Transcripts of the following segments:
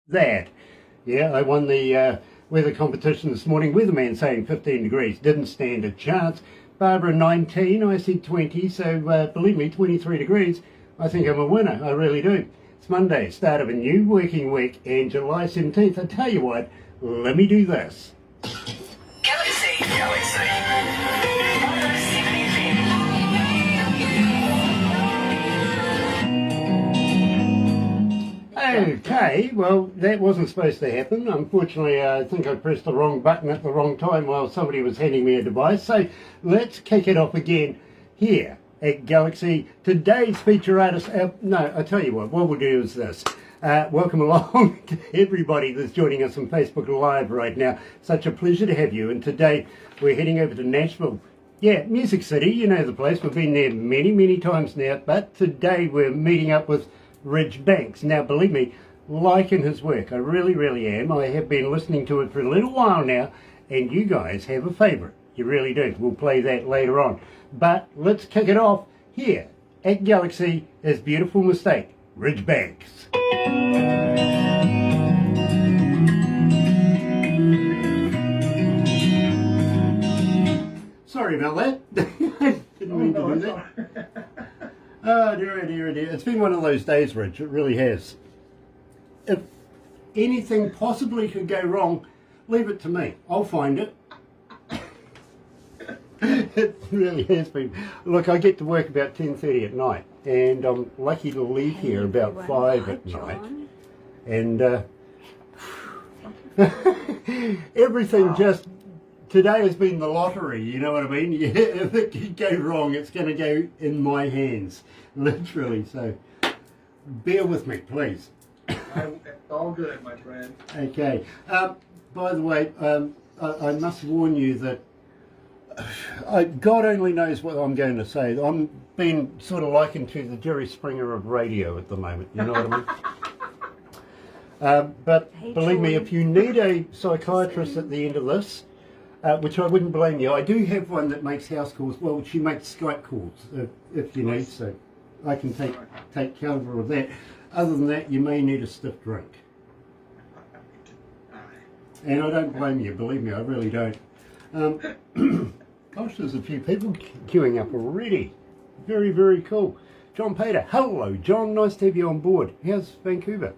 that. Yeah, I won the weather competition this morning. Weatherman saying 15 degrees. Didn't stand a chance. Barbara 19, I said 20, so believe me, 23 degrees. I think I'm a winner, I really do. It's Monday, start of a new working week, and July 17th. I tell you what, let me do this. Okay, well, that wasn't supposed to happen. Unfortunately, I think I pressed the wrong button at the wrong time while somebody was handing me a device. So let's kick it off again here at Galaxy. Today's feature artist, no, I tell you what we'll do is this. Welcome along to everybody that's joining us on Facebook Live right now. Such a pleasure to have you. And today we're heading over to Nashville. Yeah, Music City, you know the place. We've been there many, many times now. But today we're meeting up with RidgeBanks. Now, believe me, liking his work. I really, really am. I have been listening to it for a little while now, and you guys have a favourite. You really do. We'll play that later on. But let's kick it off here at Galaxy. His beautiful mistake, RidgeBanks. Sorry about that. Didn't mean to do that. Oh dear, dear, dear. It's been one of those days, Ridge. It really has. If anything possibly could go wrong, leave it to me. I'll find it. It really has been. Look, I get to work about 10:30 at night, and I'm lucky to leave here about 5 at night. And everything just... Today has been the lottery, you know what I mean? Yeah, if it could go wrong, it's going to go in my hands, literally. So bear with me, please. All good, my friend. Okay. By the way, I must warn you that God only knows what I'm going to say. I'm being sort of likened to the Jerry Springer of radio at the moment, you know what I mean? But believe me, if you need a psychiatrist at the end of this, which I wouldn't blame you. I do have one that makes house calls. Well, she makes Skype calls if you need, so I can take cover of that. Other than that, you may need a stiff drink. And I don't blame you, believe me, I really don't. Gosh, there's a few people queuing up already. Very, very cool. John Pater, hello John, nice to have you on board. How's Vancouver?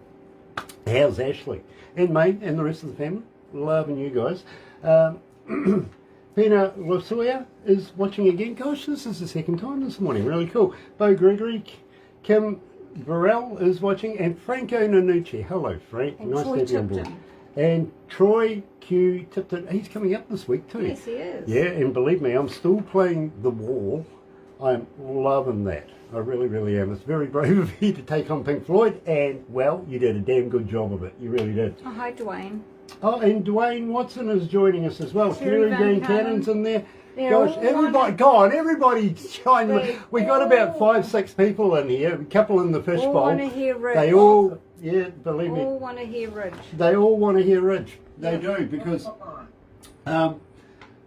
How's Ashley? And mate, and the rest of the family? Loving you guys. Pina Losoya is watching again. Gosh, this is the second time this morning. Really cool. Bo Gregory, Kim Burrell is watching, and Franco Nanucci. Hello, Frank. And nice Troy to have you on board. Tipton. And Troy Q Tipton. He's coming up this week too. Yes, he is. Yeah, and believe me, I'm still playing The Wall. I'm loving that. I really, really am. It's very brave of you to take on Pink Floyd, and well, you did a damn good job of it. You really did. Oh, hi, Dwayne. Oh, and Dwayne Watson is joining us as well. Terry Terry Van Cannon's in there. They're Gosh, all everybody, everybody join. We got about 5-6 people in here, a couple in the All fishbowl. want to hear Ridge. They all, yeah, believe me. All want to hear Ridge. They all want to hear Ridge. They do, because,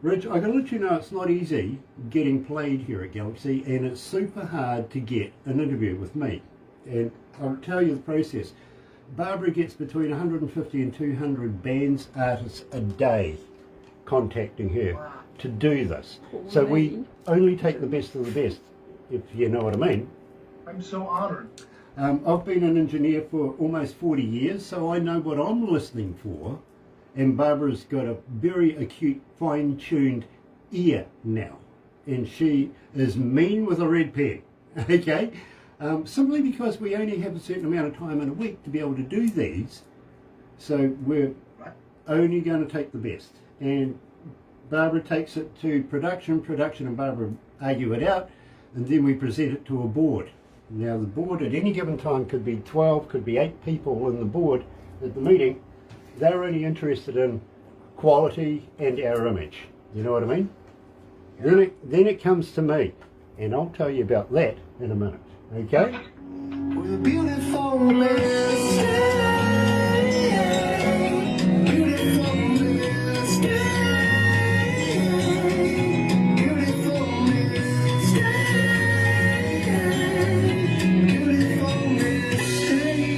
Ridge, I gotta let you know it's not easy getting played here at Galaxy, and it's super hard to get an interview with me. And I'll tell you the process. Barbara gets between 150 and 200 bands artists a day contacting her to do this. So we only take the best of the best, if you know what I mean. I'm so honored. I've been an engineer for almost 40 years, so I know what I'm listening for. And Barbara's got a very acute, fine-tuned ear now. And she is mean with a red pen, okay? Simply because we only have a certain amount of time in a week to be able to do these, so we're only going to take the best. And Barbara takes it to production, and Barbara argue it out, and then we present it to a board. Now the board at any given time could be 12, could be 8 people in the board at the meeting. They're only interested in quality and our image. You know what I mean? Yeah. Then it comes to me, and I'll tell you about that in a minute. Okay? With a beautiful mistake. Beautiful mistake. Beautiful mistake. Beautiful mistake.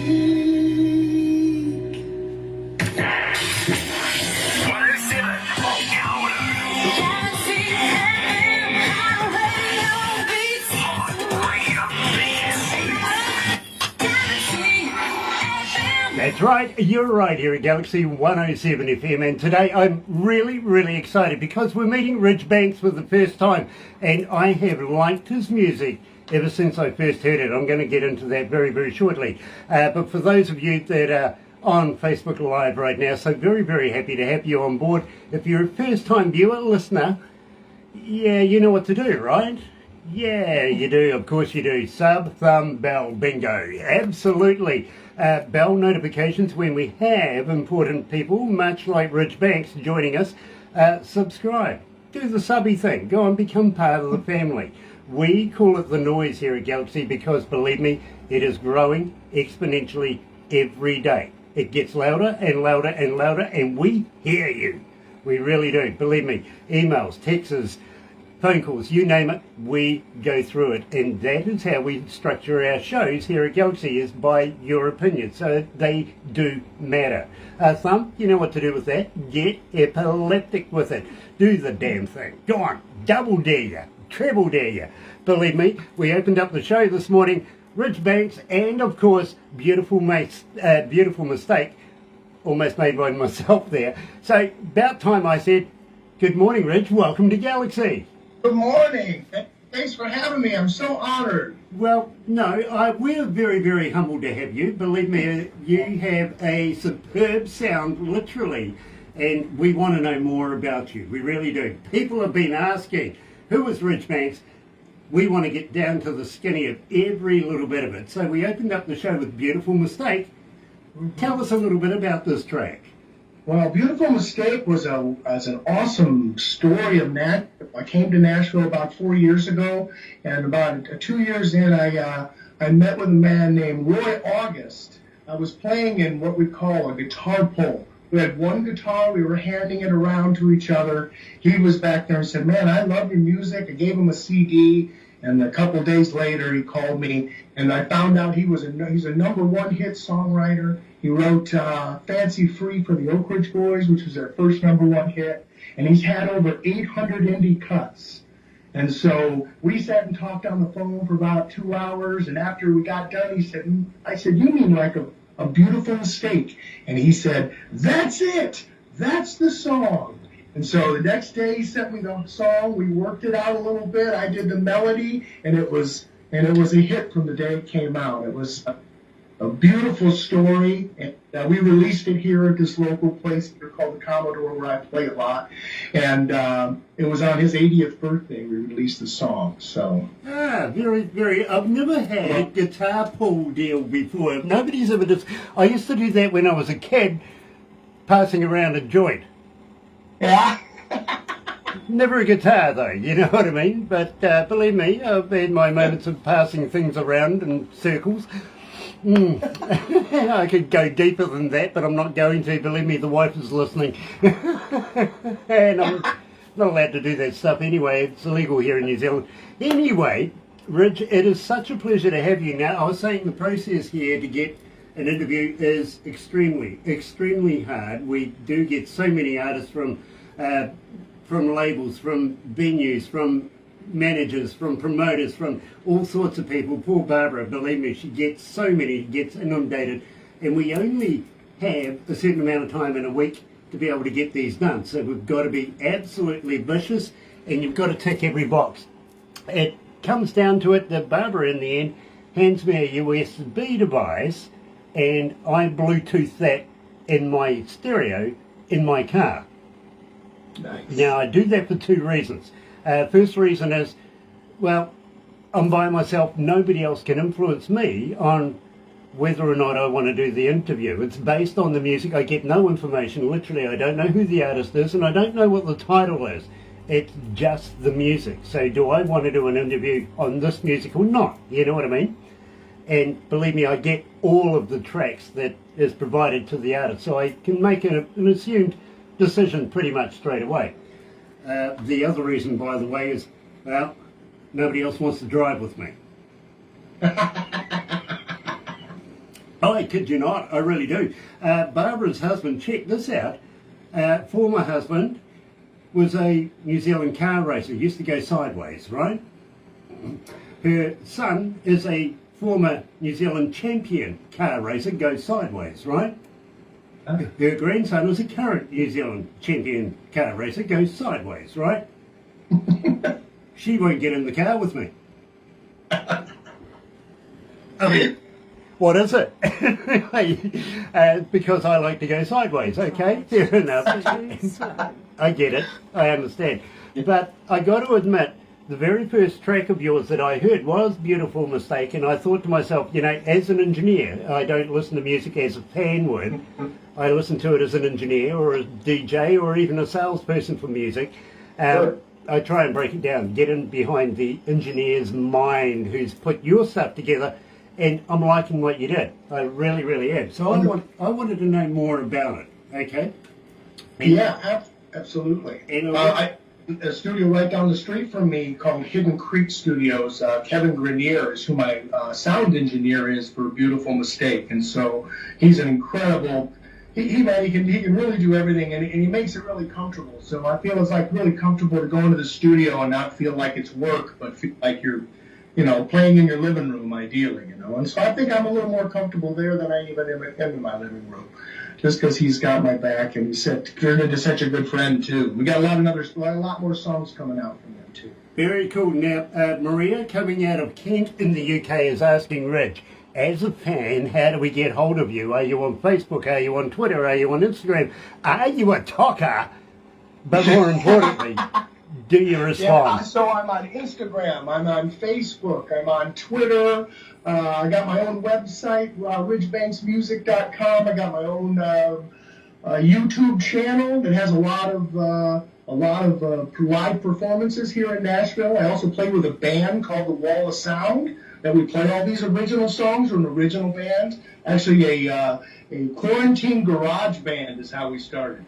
That's right, you're right here at Galaxy 107 FM, and today I'm really excited because we're meeting RidgeBanks for the first time, and I have liked his music ever since I first heard it. I'm going to get into that very shortly. But for those of you that are on Facebook Live right now, so very happy to have you on board. If you're a first time viewer, listener, yeah, you know what to do, right? Yeah, you do, of course you do. Sub, thumb, bell, bingo. Absolutely. Bell notifications when we have important people, much like RidgeBanks, joining us. Subscribe. Do the subby thing. Go and become part of the family. We call it the noise here at Galaxy because, believe me, it is growing exponentially every day. It gets louder and louder and louder, and we hear you. We really do. Believe me. Emails, texts, phone calls, you name it, we go through it. And that is how we structure our shows here at Galaxy, is by your opinion. So they do matter. Thumb, you know what to do with that. Get epileptic with it. Do the damn thing. Go on. Double dare you. Treble dare you. Believe me, we opened up the show this morning. RidgeBanks and, of course, beautiful mistake. Almost made by myself there. So about time I said, good morning, Ridge. Welcome to Galaxy. Good morning. Thanks for having me. I'm so honored. Well, no, we're very humbled to have you. Believe me, you have a superb sound, literally, and we want to know more about you. We really do. People have been asking, who is RidgeBanks? We want to get down to the skinny of every little bit of it. So we opened up the show with Beautiful Mistake. Tell us a little bit about this track. Well, Beautiful Mistake was an awesome story of Nashville. I came to Nashville about 4 years ago, and about 2 years in, I met with a man named Roy August. I was playing in what we call a guitar pull. We had one guitar, we were handing it around to each other. He was back there and said, man, I love your music. I gave him a CD, and a couple of days later he called me, and I found out he's a #1 hit songwriter. He wrote Fancy Free for the Oak Ridge Boys, which was their first #1 hit, and he's had over 800 indie cuts. And so we sat and talked on the phone for about 2 hours, and after we got done, I said, you mean like a beautiful mistake? And he said, that's it. That's the song. And so the next day he sent me the song. We worked it out a little bit. I did the melody, and it was a hit from the day it came out. It was a beautiful story, and we released it here at this local place here called the Commodore, where I play a lot. And it was on his 80th birthday we released the song. So Very. I've never had a guitar pull deal before. Nobody's ever just. I used to do that when I was a kid, passing around a joint. yeah. Never a guitar though, you know what I mean? But believe me, I've had my moments of passing things around in circles. I could go deeper than that, but I'm not going to. Believe me, the wife is listening. And I'm not allowed to do that stuff anyway. It's illegal here in New Zealand. Anyway, Ridge, it is such a pleasure to have you. Now, I was saying the process here to get an interview is extremely hard. We do get so many artists from labels, from venues, from managers, from promoters, from all sorts of people. Poor Barbara, believe me, she gets so many, gets inundated, and we only have a certain amount of time in a week to be able to get these done. So we've got to be absolutely vicious, and you've got to tick every box. It comes down to it that Barbara, in the end, hands me a USB device, and I Bluetooth that in my stereo in my car. Nice. Now, I do that for two reasons. First reason is, well, I'm by myself. Nobody else can influence me on whether or not I want to do the interview. It's based on the music. I get no information. Literally, I don't know who the artist is, and I don't know what the title is. It's just the music. So do I want to do an interview on this music or not? You know what I mean? And believe me, I get all of the tracks that is provided to the artist, so I can make an assumed decision pretty much straight away. The other reason, by the way, is, well, nobody else wants to drive with me. I kid you not, I really do. Barbara's husband, check this out, former husband was a New Zealand car racer, used to go sideways, right? Her son is a former New Zealand champion car racer goes sideways, right? Her grandson is a current New Zealand champion car racer goes sideways, right? She won't get in the car with me. I mean, what is it? Because I like to go sideways, okay? Fair enough. I get it. I understand. But I got to admit, the very first track of yours that I heard was Beautiful Mistake, and I thought to myself, you know, as an engineer, I don't listen to music as a fan would. I listen to it as an engineer or a DJ or even a salesperson for music. Sure. I try and break it down, get in behind the engineer's mind who's put your stuff together, and I'm liking what you did. I really, really am. So I wanted to know more about it, okay? Yeah, absolutely. And A studio right down the street from me called Hidden Creek Studios. Kevin Grenier is who my sound engineer is for Beautiful Mistake, and so he's an incredible. He can really do everything, and he makes it really comfortable. So I feel it's like really comfortable to go into the studio and not feel like it's work, but feel like you're, you know, playing in your living room, ideally, you know. And so I think I'm a little more comfortable there than I even am in my living room, just because he's got my back and he's turned into such a good friend too. We got a lot more songs coming out from him too. very cool. Now, Maria, coming out of Kent in the UK, is asking Ridge, as a fan, how do we get hold of you? Are you on Facebook? Are you on Twitter? Are you on Instagram? Are you a talker? But more importantly, do you respond? Yeah, so I'm on Instagram, I'm on Facebook, I'm on Twitter. I got my own website, RidgeBanksMusic.com. I got my own YouTube channel that has a lot of live performances here in Nashville. I also play with a band called The Wall of Sound that we play all these original songs. We're an original band. Actually, a quarantine garage band is how we started.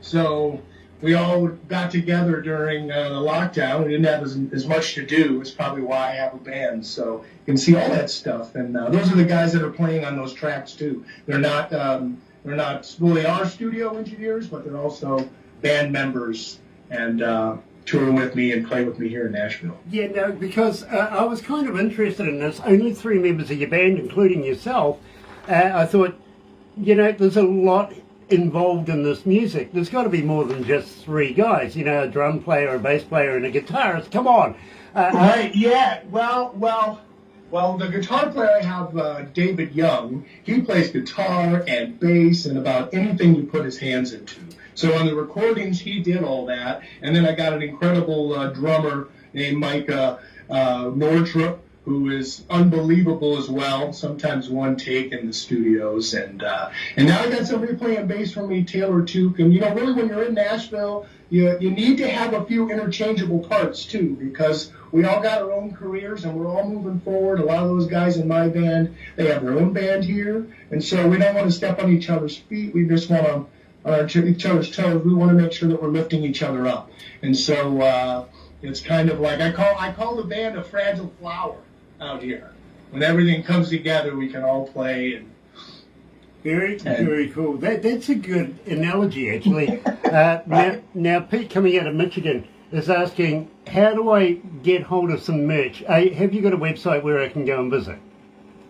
So we all got together during the lockdown. We didn't have as much to do. It's probably why I have a band. So you can see all that stuff. And those are the guys that are playing on those tracks too. They're not. Well, they are studio engineers, but they're also band members and tour with me and play with me here in Nashville. Yeah, no, because I was kind of interested in this. Only 3 members of your band, including yourself. I thought, you know, there's a lot involved in this music. There's got to be more than just 3 guys. You know, a drum player, a bass player, and a guitarist. Come on. Right? Yeah. Well, the guitar player I have, David Young. He plays guitar and bass and about anything you put his hands into. So on the recordings, he did all that. And then I got an incredible drummer named Mike Nordrup, who is unbelievable as well. Sometimes one take in the studios. And now I got somebody playing bass for me, Taylor Took. And, you know, really when you're in Nashville, you need to have a few interchangeable parts, too, because we all got our own careers and we're all moving forward. A lot of those guys in my band, they have their own band here. And so we don't want to step on each other's feet. We just want to on each other's toes. We want to make sure that we're lifting each other up. And so it's kind of like I call the band a fragile flower out here. When everything comes together, we can all play. And very cool. That's a good analogy, actually. Now, Pete, coming out of Michigan, is asking, how do I get hold of some merch? Have you got a website where I can go and visit?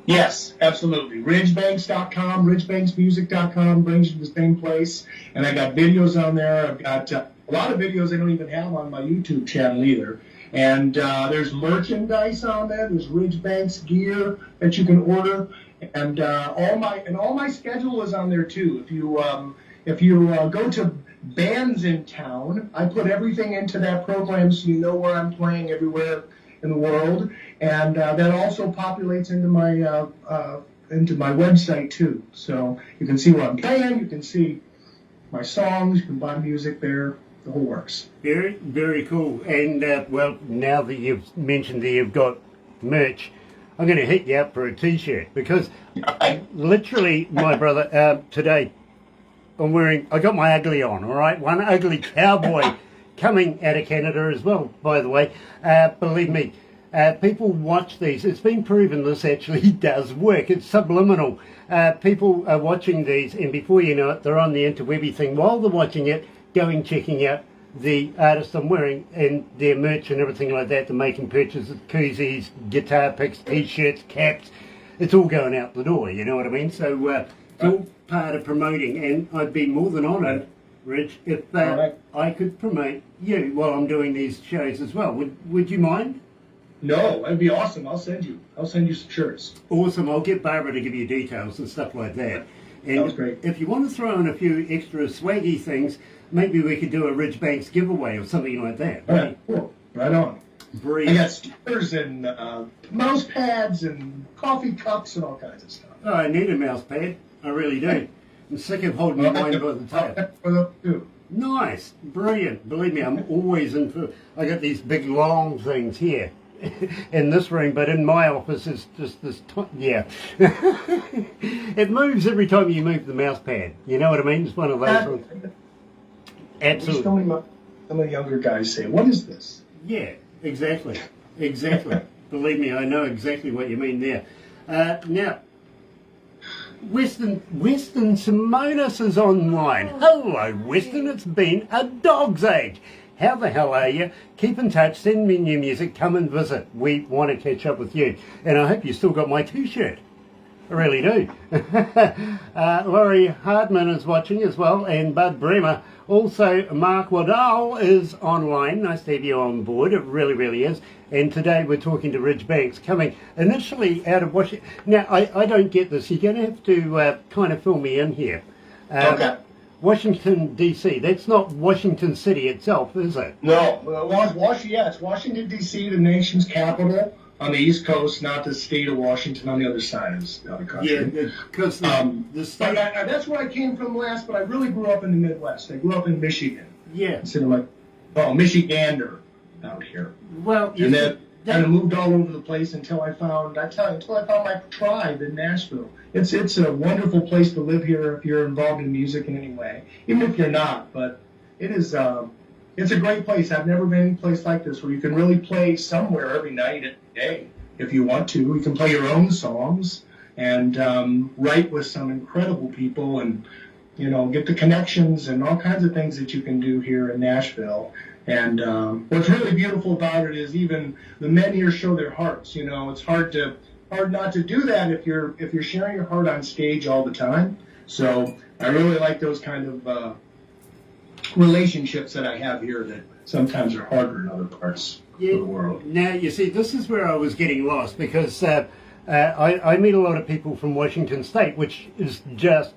Yes, absolutely. RidgeBanks.com, RidgeBanksMusic.com brings you to the same place. And I got videos on there. I've got a lot of videos I don't even have on my YouTube channel either. And there's merchandise on there. There's RidgeBanks gear that you can order. And all my schedule is on there too. If you go to Bands in Town, I put everything into that program so you know where I'm playing everywhere in the world, and that also populates into my website too. So you can see where I'm playing, you can see my songs, you can buy music there, the whole works. Very, very cool. And well, now that you've mentioned that you've got merch, I'm going to hit you up for a T-shirt because literally, my brother, today I got my ugly on. All right, one ugly cowboy. Coming out of Canada as well, by the way. Believe me, people watch these. It's been proven this actually does work. It's subliminal. People are watching these, and before you know it, they're on the interwebby thing. While they're watching it, checking out the artists I'm wearing and their merch and everything like that. They're making purchases, koozies, guitar picks, t-shirts, caps. It's all going out the door, you know what I mean? So it's all part of promoting, and I'd be more than honoured, Rich, if I could promote you while I'm doing these shows as well. Would you mind? No, that'd be awesome. I'll send you some shirts. Awesome. I'll get Barbara to give you details and stuff like that. And That was great. if you want to throw in a few extra swaggy things, maybe we could do a RidgeBanks giveaway or something like that. All right, cool. Right on. I Breathe. got stickers and mouse pads and coffee cups and all kinds of stuff. Oh, I need a mouse pad. I really do. I'm sick of holding mine by the tail. Nice. Brilliant. Believe me, I'm always in for... I got these big long things here in this room, but in my office it's just this... Yeah. It moves every time you move the mouse pad. You know what I mean? It's one of those ones. Absolutely. Some of the younger guys say, "What is this?" Yeah, exactly. Believe me, I know exactly what you mean there. Now, Weston Simonis is online. Hello, Weston. It's been a dog's age. How the hell are you? Keep in touch. Send me new music. Come and visit. We want to catch up with you. And I hope you still got my t-shirt. I really do. Laurie Hardman is watching as well, and Bud Bremer. Also, Mark Waddell is online. Nice to have you on board. It really, really is. And today we're talking to RidgeBanks, coming initially out of Washington. Now, I don't get this. You're going to have to kind of fill me in here. Okay. Washington, D.C. That's not Washington City itself, is it? No, it's Washington, D.C., the nation's capital on the East Coast, not the state of Washington on the other side of the country. Yeah, because the state... That's where I came from last, but I really grew up in the Midwest. I grew up in Michigan. Yeah. Instead of Michigander out here. Well, And then kind of moved all over the place until I found my tribe in Nashville. It's a wonderful place to live here if you're involved in music in any way, even if you're not. But it is it's a great place. I've never been in a place like this where you can really play somewhere every night and day if you want to. You can play your own songs and write with some incredible people and get the connections and all kinds of things that you can do here in Nashville. And what's really beautiful about it is even the men here show their hearts. It's hard not to do that if you're sharing your heart on stage all the time. So I really like those kind of relationships that I have here that sometimes are harder in other parts of the world. Now, you see, this is where I was getting lost because I meet a lot of people from Washington State, which is just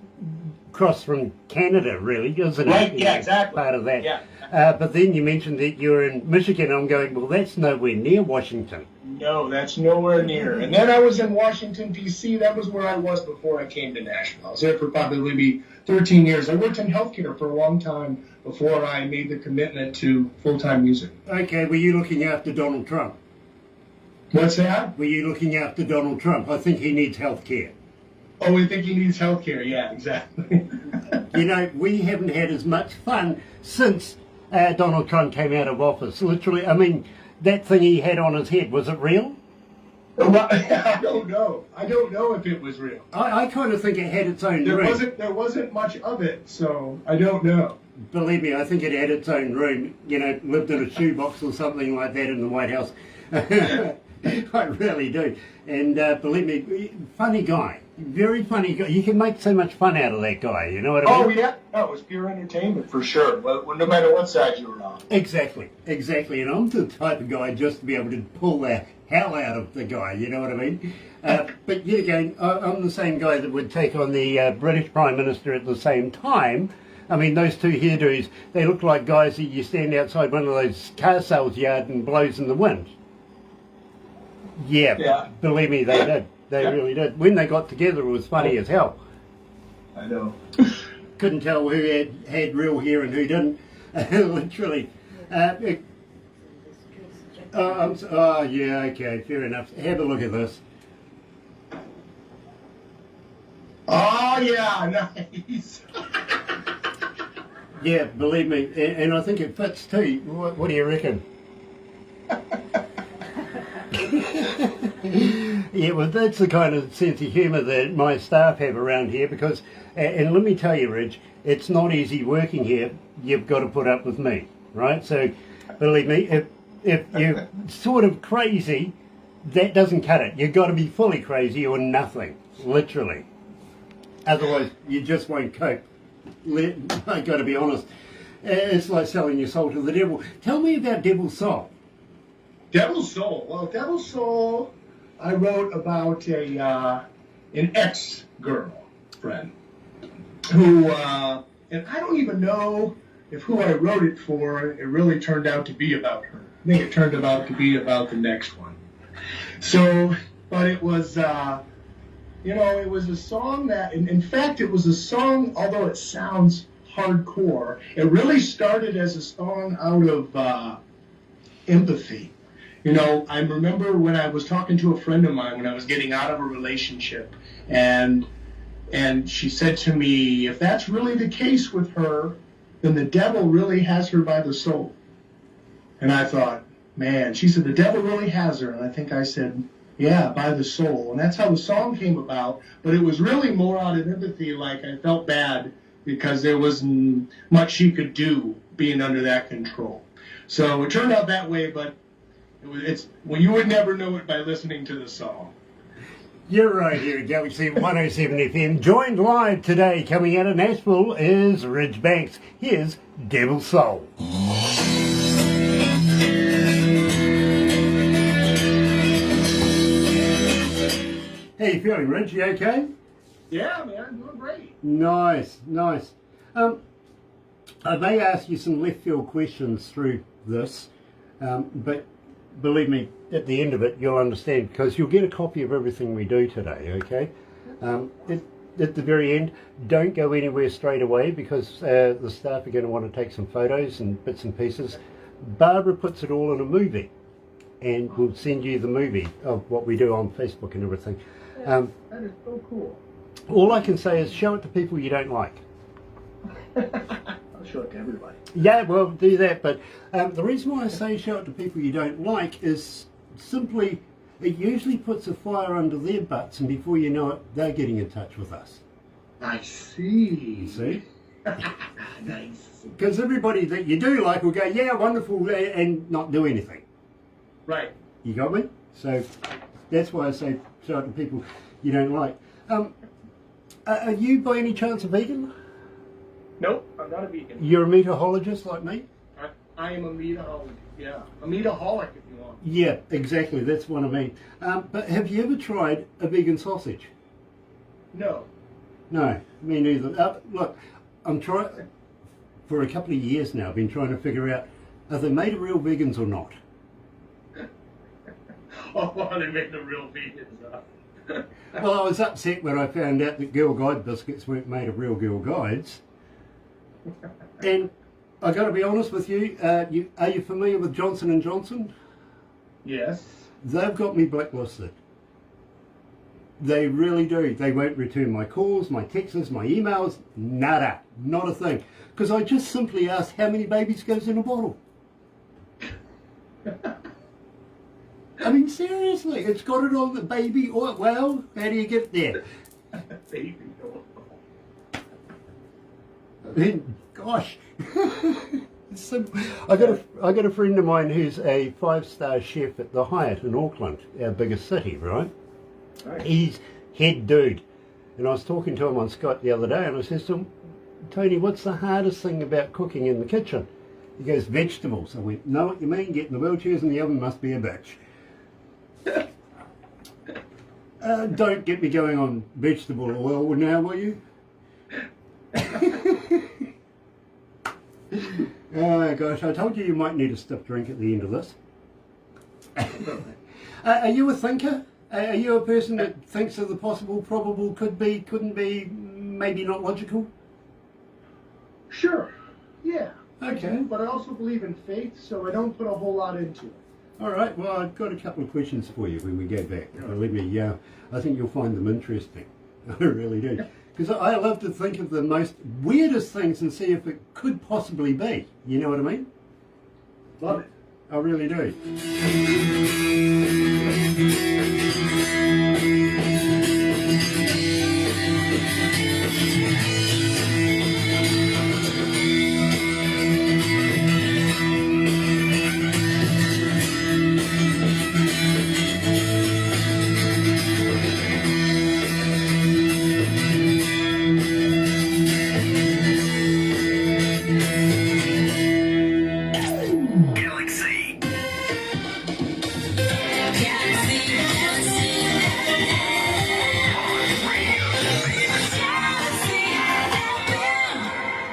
across from Canada, really, isn't it? Right, yeah, exactly. Part of that. Yeah. But then you mentioned that you're in Michigan. I'm going, well, that's nowhere near Washington. No, that's nowhere near. And then I was in Washington, D.C. That was where I was before I came to Nashville. I was there for probably maybe 13 years. I worked in healthcare for a long time before I made the commitment to full-time music. Okay, were you looking after Donald Trump? What's that? Were you looking after Donald Trump? I think he needs health care. Oh, we think he needs healthcare. Yeah, exactly. We haven't had as much fun since Donald Trump came out of office. Literally, I mean, that thing he had on his head, was it real? Well, I don't know. I don't know if it was real. I kind of think it had its own room. There wasn't much of it, so I don't know. Believe me, I think it had its own room. Lived in a shoebox or something like that in the White House. I really do. And believe me, funny guy. Very funny guy. You can make so much fun out of that guy, you know what I mean? Oh, yeah. No, it was pure entertainment for sure. Well, no matter what side you were on. Exactly. And I'm the type of guy just to be able to pull the hell out of the guy, you know what I mean? But yet again, I'm the same guy that would take on the British Prime Minister at the same time. I mean, those two hairdos, they look like guys that you stand outside one of those car sales yard and blows in the wind. Yeah. Believe me, they did. They really did. When they got together, it was funny as hell. I know. Couldn't tell who had real hair and who didn't. Literally. Yeah, okay, fair enough. Have a look at this. Oh, yeah, nice. Yeah, believe me, and I think it fits too. What do you reckon? Yeah, well, that's the kind of sense of humour that my staff have around here because, and let me tell you, Ridge, it's not easy working here. You've got to put up with me. right? So, believe me, if you're sort of crazy, that doesn't cut it. You've got to be fully crazy or nothing, literally. Otherwise, you just won't cope. I've got to be honest. It's like selling your soul to the devil. Tell me about Devil's Soul. Devil's Soul. Well, Devil's Soul, I wrote about an ex-girlfriend who, and I don't even know if who I wrote it for, it really turned out to be about her. I think it turned out to be about the next one. So, but it was, it was a song that, in fact, it was a song, although it sounds hardcore, it really started as a song out of empathy. I remember when I was talking to a friend of mine when I was getting out of a relationship, and she said to me, if that's really the case with her, then the devil really has her by the soul. And I thought, man, she said, the devil really has her. And I think I said, yeah, by the soul. And that's how the song came about. But it was really more out of empathy, like I felt bad because there wasn't much she could do being under that control. So it turned out that way, but well, you would never know it by listening to the song. You're right here at Galaxy 107 FM. Joined live today, coming out of Nashville, is RidgeBanks. Here's Devil's Soul. How you feeling, Ridge? You okay? Yeah, man, I'm doing great. Nice. I may ask you some left field questions through this, but believe me, at the end of it, you'll understand, because you'll get a copy of everything we do today, okay? At the very end, don't go anywhere straight away, because the staff are going to want to take some photos and bits and pieces. Barbara puts it all in a movie, and we'll send you the movie of what we do on Facebook and everything. That is so cool. All I can say is show it to people you don't like. I'll show it to everybody. Yeah, well, do that, but the reason why I say show it to people you don't like is simply, it usually puts a fire under their butts, and before you know it, they're getting in touch with us. I see. See? Nice. Because everybody that you do like will go, yeah, wonderful, and not do anything. Right. You got me? So that's why I say show it to people you don't like. Are you by any chance a vegan? Nope, I'm not a vegan. You're a meatologist like me? I am a meataholic. Yeah, a meataholic if you want. Yeah, exactly. That's what I mean. But have you ever tried a vegan sausage? No. No, me neither. Look, I'm trying, for a couple of years now, I've been trying to figure out, are they made of real vegans or not? Oh, they make the real vegans, huh? Well, I was upset when I found out that Girl Guide biscuits weren't made of real Girl Guides. And I got to be honest with you, are you familiar with Johnson & Johnson? Yes. They've got me blacklisted. They really do. They won't return my calls, my texts, my emails, nada, not a thing. Because I just simply asked how many babies goes in a bottle. I mean, seriously, it's got it on the baby oil. Well, how do you get there? Baby oil. I mean, gosh. I got a friend of mine who's a 5-star chef at the Hyatt in Auckland, our biggest city, right? Right. He's head dude. And I was talking to him on Skype the other day, and I says to him, Tony, what's the hardest thing about cooking in the kitchen? He goes, vegetables. I went, know what you mean? Getting the wheelchairs in the oven must be a bitch. Don't get me going on vegetable oil now, will you? Oh gosh, I told you might need a stiff drink at the end of this. Are you a thinker? Are you a person that thinks of the possible, probable, could be, couldn't be, maybe not logical? Sure. Yeah. Okay. I do, but I also believe in faith, so I don't put a whole lot into it. All right, well, I've got a couple of questions for you when we go back. Believe me, I think you'll find them interesting. I really do. Because I love to think of the most weirdest things and see if it could possibly be. You know what I mean? Love it. I really do.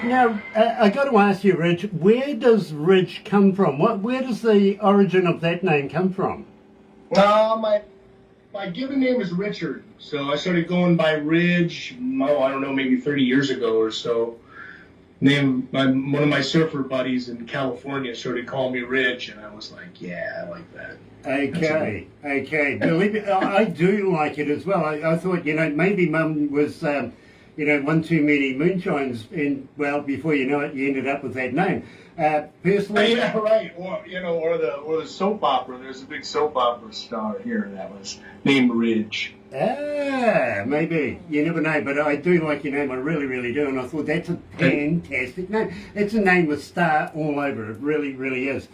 Now, I got to ask you, Ridge, where does Ridge come from? Where does the origin of that name come from? My given name is Richard, so I started going by Ridge. I don't know, maybe 30 years ago or so. One of my surfer buddies in California started calling me Ridge, and I was like, yeah, I like that. Okay. Believe me, I do like it as well. I thought, maybe Mum was, one too many moonshines, and, well, before you know it, you ended up with that name. Personally... Yeah, right. Or the soap opera. There's a big soap opera star here that was named Ridge. Maybe. You never know, but I do like your name. I really, really do, and I thought that's a fantastic name. It's a name with star all over. It really, really is.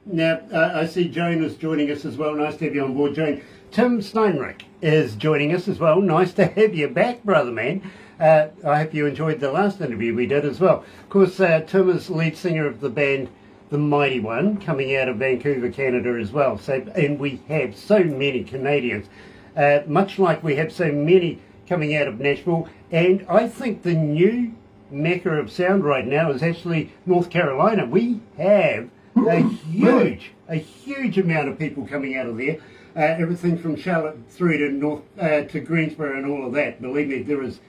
Now, I see Joan is joining us as well. Nice to have you on board, Joan. Tim Steinrich is joining us as well. Nice to have you back, brother man. I hope you enjoyed the last interview we did as well. Of course, Tim is lead singer of the band The Mighty One, coming out of Vancouver, Canada as well. So, and we have so many Canadians, much like we have so many coming out of Nashville. And I think the new mecca of sound right now is actually North Carolina. We have a huge amount of people coming out of there. Everything from Charlotte through to Greensboro and all of that. Believe me, there is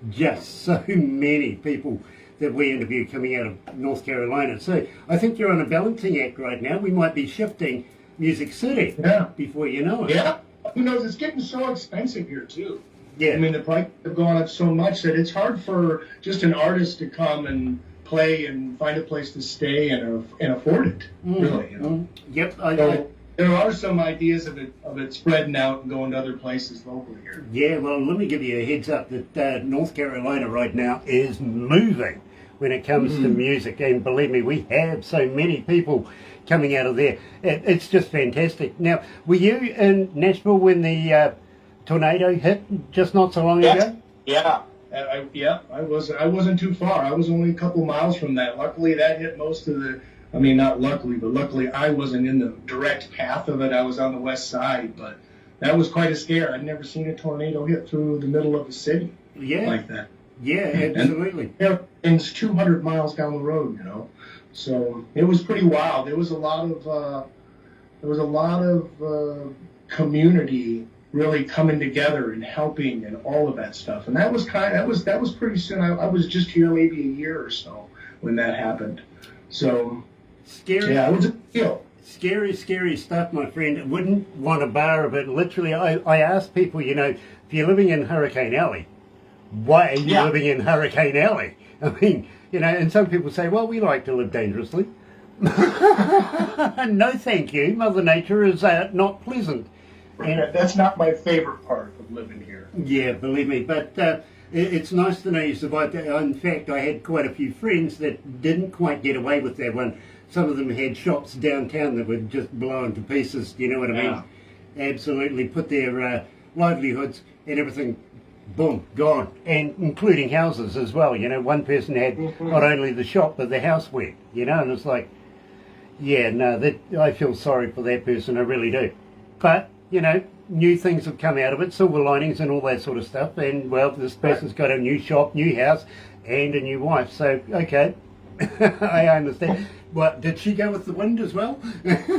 just so many people that we interview coming out of North Carolina. So I think you're on a balancing act right now. We might be shifting Music City before you know it. Yeah. Who knows? It's getting so expensive here, too. Yeah. I mean, the prices have gone up so much that it's hard for just an artist to come and play and find a place to stay and afford it, really. Yep. There are some ideas of it spreading out and going to other places locally here. Yeah, well, let me give you a heads up that North Carolina right now is moving when it comes to music. And believe me, we have so many people coming out of there. It's just fantastic. Now, were you in Nashville when the tornado hit just not so long ago? Yeah. I wasn't too far. I was only a couple miles from that. Luckily, that hit most of the... I mean, not luckily, but luckily I wasn't in the direct path of it. I was on the west side, but that was quite a scare. I'd never seen a tornado hit through the middle of the city like that. Yeah, absolutely. And it's 200 miles down the road, So it was pretty wild. There was a lot of community really coming together and helping and all of that stuff. And that was pretty soon. I was just here maybe a year or so when that happened. So scary. Yeah, it was a deal. Scary stuff, my friend. Wouldn't want a bar of it. Literally, I asked people, if you're living in Hurricane Alley, why are you living in Hurricane Alley? I mean, and some people say, well, we like to live dangerously. No, thank you. Mother Nature is not pleasant. And that's not my favorite part of living here. Yeah, believe me. But it's nice to know you survived that. In fact, I had quite a few friends that didn't quite get away with that one. Some of them had shops downtown that were just blown to pieces, you know what I mean? Absolutely. Put their livelihoods and everything, boom, gone. And including houses as well. One person had not only the shop, but the house went, and it's like, yeah, no, I feel sorry for that person, I really do. But, new things have come out of it, silver linings and all that sort of stuff. And, well, this person's got a new shop, new house, and a new wife. So, okay, I understand. What, did she go with the wind as well? Right,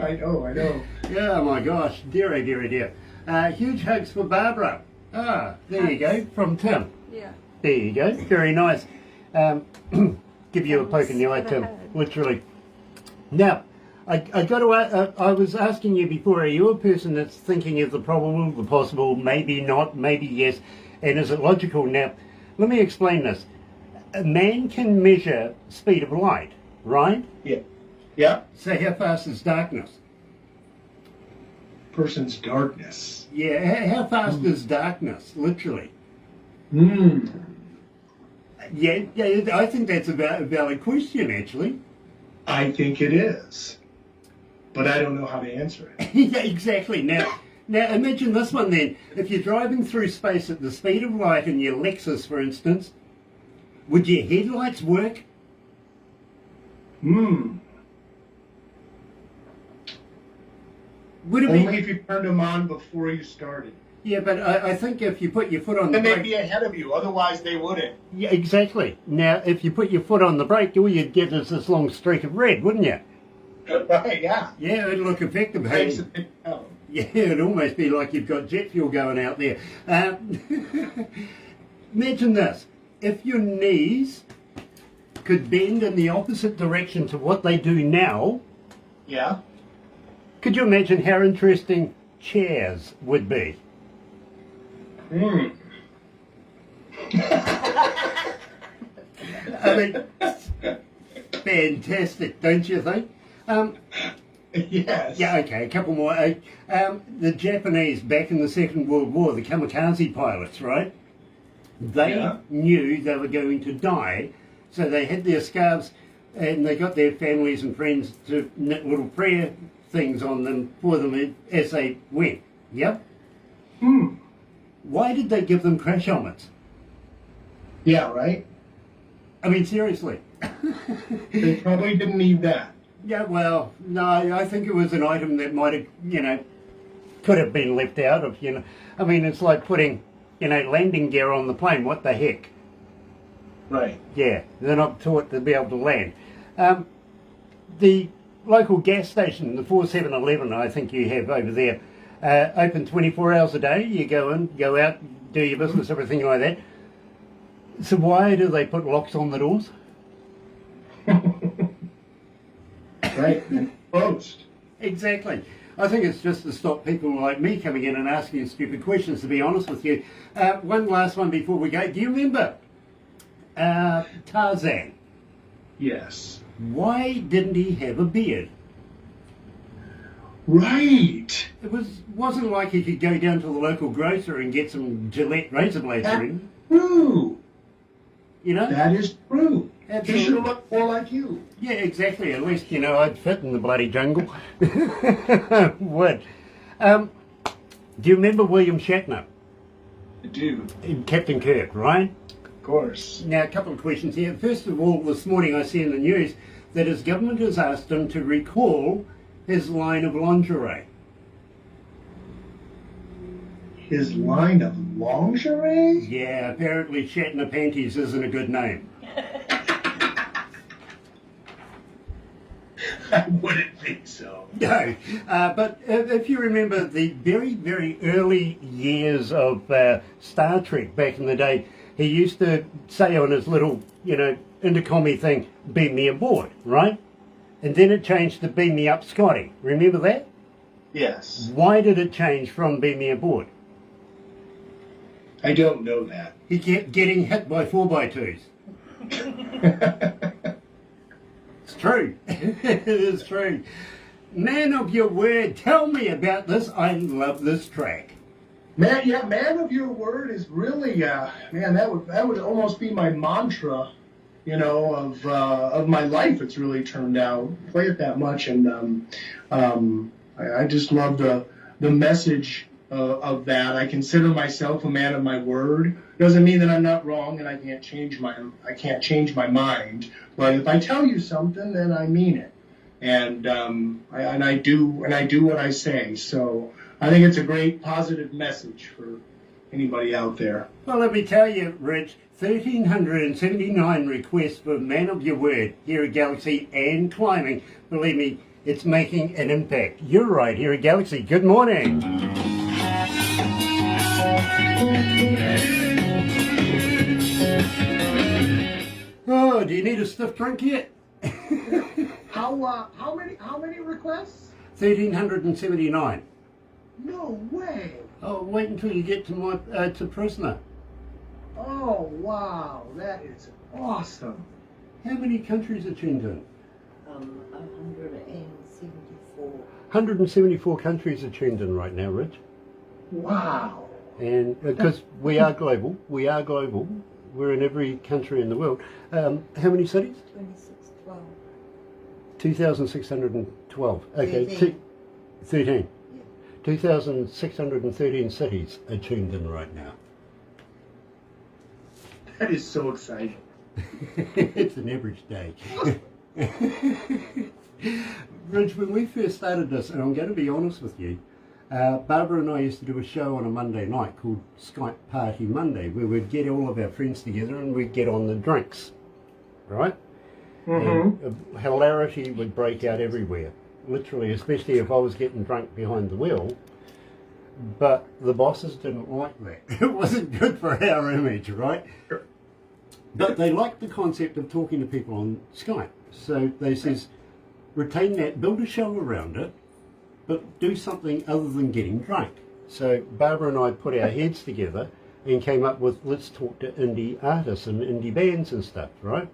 I know. Yeah, my gosh, dear. Huge hugs for Barbara. There you go, from Tim. Yeah. There you go, very nice. Give you a poke in the eye, Tim, literally. Now, I was asking you before, are you a person that's thinking of the probable, the possible, maybe not, maybe yes, and is it logical? Now, let me explain this. A man can measure speed of light, right? Yeah. So how fast is darkness? Person's darkness. Yeah, how fast is darkness, literally? Yeah, I think that's a valid question, actually. I think it is. But I don't know how to answer it. Yeah, exactly. Now imagine this one then. If you're driving through space at the speed of light in your Lexus, for instance, would your headlights work? Would it Only if you turned them on before you started. Yeah, but I think if you put your foot on the Then they'd brake... be ahead of you. Otherwise, they wouldn't. Yeah, exactly. Now, if you put your foot on the brake, all you'd get is this long streak of red, wouldn't you? Right, yeah. Yeah, it'd look effective. Thanks Hey? a bit. Oh. Yeah, it'd almost be like you've got jet fuel going out there. Imagine this. If your knees could bend in the opposite direction to what they do now, Yeah. could you imagine how interesting chairs would be? Hmm. I mean, fantastic, don't you think? Yes. Yeah, okay, a couple more. The Japanese, back in the Second World War, the kamikaze pilots, right? They Yeah. knew they were going to die, so they had their scarves and they got their families and friends to knit little prayer things on them for them as they went. Yep. Hmm. Why did they give them crash helmets? Yeah, right? I mean, seriously. They probably didn't need that. Yeah, well, no, I think it was an item that might have, could have been left out of, I mean, it's like putting, landing gear on the plane. What the heck? Right. Yeah, they're not taught to be able to land. The local gas station, the 4711, I think you have over there, open 24 hours a day. You go in, go out, do your business, everything like that. So why do they put locks on the doors? Right. Closed. Exactly. I think it's just to stop people like me coming in and asking stupid questions, to be honest with you. One last one before we go. Do you remember Tarzan? Yes. Why didn't he have a beard? Right. It wasn't like he could go down to the local grocer and get some Gillette razor blades for That's him. true. You know? That is true. Absolutely. He should have looked more like you. Yeah, exactly. At least, I'd fit in the bloody jungle. Would. Do you remember William Shatner? I do. Captain Kirk, right? Of course. Now, a couple of questions here. First of all, this morning I see in the news that his government has asked him to recall his line of lingerie. His line of lingerie? Yeah, apparently Shatner Panties isn't a good name. I wouldn't think so. No, but if you remember the very, very early years of Star Trek back in the day, he used to say on his little, intercom-y thing, beam me aboard, right? And then it changed to beam me up, Scotty. Remember that? Yes. Why did it change from beam me aboard? I don't know that. He kept getting hit by 4x2s. It's true. It is true. Man of your word, tell me about this. I love this track. Man, yeah, man of your word is really, man, that would almost be my mantra, of my life. It's really turned out. Play it that much, and I just love the message of that. I consider myself a man of my word. Doesn't mean that I'm not wrong and I can't change my mind. But if I tell you something, then I mean it, and I do what I say. So I think it's a great positive message for anybody out there. Well, let me tell you, Rich, 1,379 requests for Man of Your Word here at Galaxy and climbing. Believe me, it's making an impact. You're right, here at Galaxy. Good morning. Oh, do you need a stiff drink yet? How many requests? 1,379. No way. Oh, wait until you get to my to prisoner. Oh wow, that is awesome. How many countries are tuned in? 174. 174 countries are tuned in right now, Rich. Wow. And because we are global, we're in every country in the world. How many cities? 2612. 2,612. Okay, 13. 13. Yeah. 2,613 cities are tuned in right now. That is so exciting. It's an average day. Rich, when we first started this, and I'm going to be honest with you, Barbara and I used to do a show on a Monday night called Skype Party Monday, where we'd get all of our friends together and we'd get on the drinks, right? And hilarity would break out everywhere, literally, especially if I was getting drunk behind the wheel. But the bosses didn't like that. It wasn't good for our image, right? But they liked the concept of talking to people on Skype. So they says, retain that, build a show around it, but do something other than getting drunk. So Barbara and I put our heads together and came up with, let's talk to indie artists and indie bands and stuff, right?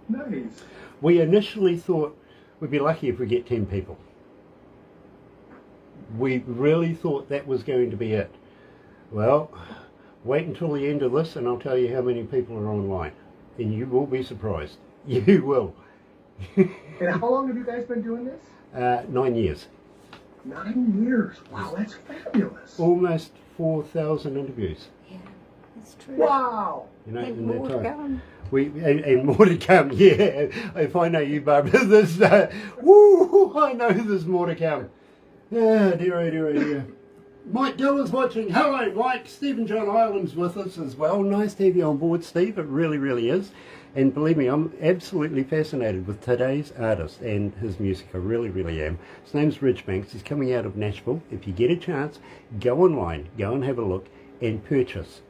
Nice. We initially thought we'd be lucky if we get 10 people. We really thought that was going to be it. Well, wait until the end of this and I'll tell you how many people are online. And you will be surprised. You will. And how long have you guys been doing this? 9 years. 9 years. Wow, that's fabulous. Almost 4,000 interviews. Yeah, that's true. Wow. You know, And in that more to time. come. And more to come, yeah. If I know you, Barbara, there's, woo, I know there's more to come. Yeah, dear, oh dear, oh dear. Mike Gill is watching. Hello, Mike. Stephen John Ireland's with us as well. Nice to have you on board, Steve. It really, really is. And believe me, I'm absolutely fascinated with today's artist and his music. I really, really am. His name's RidgeBanks. He's coming out of Nashville. If you get a chance, go online, go and have a look and purchase.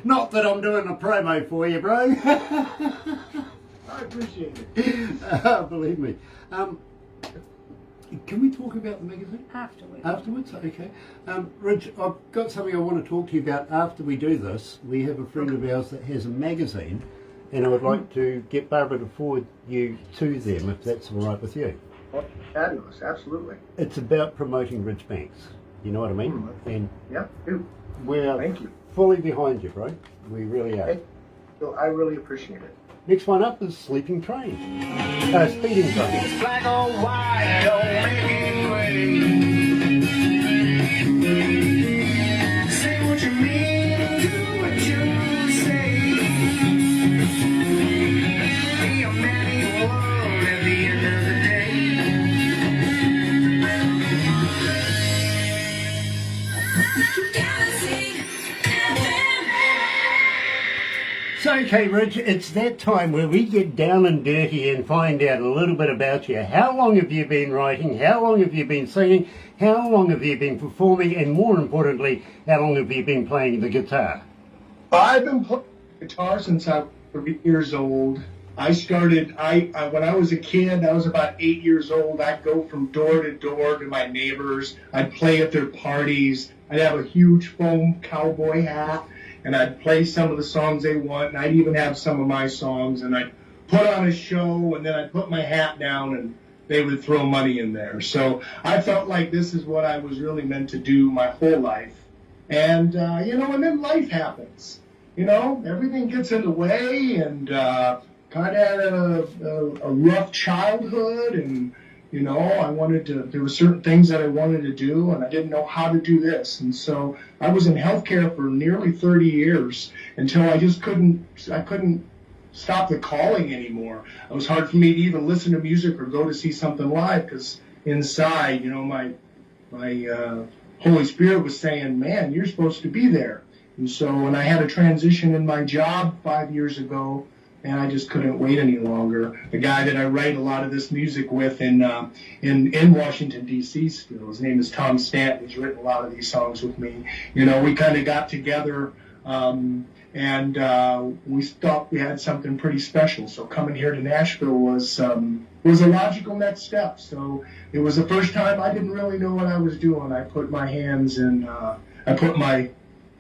Not that I'm doing a promo for you, bro. I appreciate it. Believe me. Can we talk about the magazine? Afterwards. Afterwards? Okay. Ridge, I've got something I want to talk to you about after we do this. We have a friend of ours that has a magazine, and I would like to get Barbara to forward you to them, if that's all right with you. Oh, fabulous, absolutely. It's about promoting RidgeBanks. You know what I mean? And Yeah, do. we're Thank you. fully behind you, bro. We really are. Hey, so I really appreciate it. Next one up is Sleeping Train. Speeding Train. Black or white, don't make it gray. Say what you mean, do what you say. Be a man in the world at the end of the day. Galaxy So, okay, Ridge, it's that time where we get down and dirty and find out a little bit about you. How long have you been writing? How long have you been singing? How long have you been performing? And more importantly, how long have you been playing the guitar? I've been playing guitar since I was 3 years old. I started, when I was a kid, I was about 8 years old. I'd go from door to my neighbors. I'd play at their parties. I'd have a huge foam cowboy hat, and I'd play some of the songs they want, and I'd even have some of my songs, and I'd put on a show, and then I'd put my hat down, and they would throw money in there. So I felt like this is what I was really meant to do my whole life. And, and then life happens. Everything gets in the way, and kind of had a rough childhood, and, there were certain things that I wanted to do, and I didn't know how to do this. And so I was in healthcare for nearly 30 years until I just couldn't stop the calling anymore. It was hard for me to even listen to music or go to see something live because inside, my Holy Spirit was saying, man, you're supposed to be there. And so when I had a transition in my job 5 years ago, and I just couldn't wait any longer. The guy that I write a lot of this music with in Washington, D.C. still, his name is Tom Stanton. He's written a lot of these songs with me. We kind of got together and we thought we had something pretty special. So coming here to Nashville was a logical next step. So it was the first time I didn't really know what I was doing. I put my hands in, I put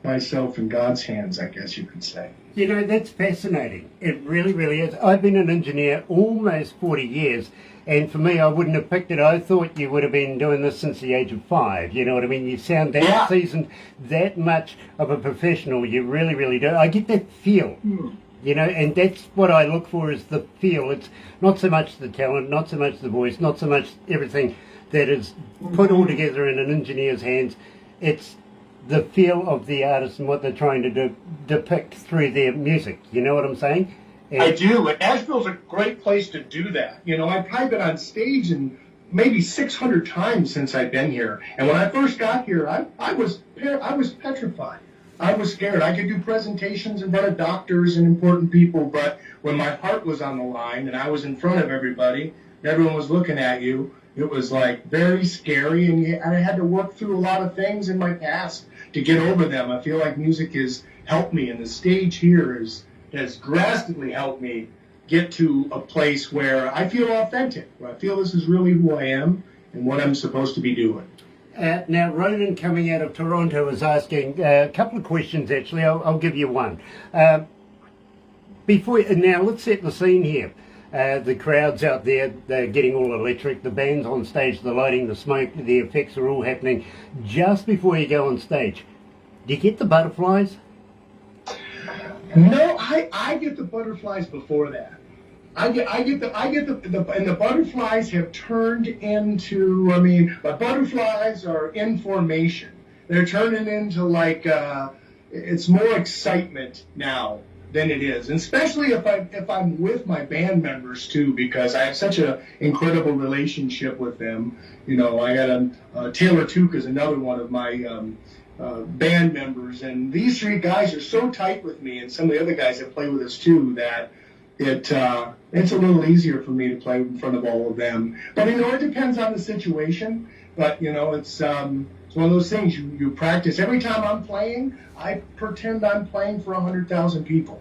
myself in God's hands, I guess you could say. That's fascinating. It really, really is. I've been an engineer almost 40 years, and for me, I wouldn't have picked it. I thought you would have been doing this since the age of 5. You know what I mean? You sound that seasoned, that much of a professional. You really, really do. I get that feel, and that's what I look for is the feel. It's not so much the talent, not so much the voice, not so much everything that is put all together in an engineer's hands. It's the feel of the artist and what they're trying to depict through their music. You know what I'm saying? And I do. And Nashville's a great place to do that. I've probably been on stage in maybe 600 times since I've been here. And when I first got here, I was petrified. I was scared. I could do presentations in front of doctors and important people, but when my heart was on the line and I was in front of everybody, everyone was looking at you, it was like very scary, and I had to work through a lot of things in my past to get over them. I feel like music has helped me, and the stage here has drastically helped me get to a place where I feel authentic, where I feel this is really who I am and what I'm supposed to be doing. Now, Ronan coming out of Toronto is asking a couple of questions, actually. I'll give you one. Now, let's set the scene here. The crowd's out there, they're getting all electric, the band's on stage, the lighting, the smoke, the effects are all happening just before you go on stage. Do you get the butterflies? No, I get the butterflies before that. And the butterflies have turned into, but butterflies are information. They're turning into it's more excitement now than it is, and especially if I'm with my band members too, because I have such an incredible relationship with them. I got Taylor Took is another one of my band members, and these three guys are so tight with me, and some of the other guys that play with us too, that it's a little easier for me to play in front of all of them. But it depends on the situation. But it's one of those things you practice. Every time I'm playing, I pretend I'm playing for 100,000 people.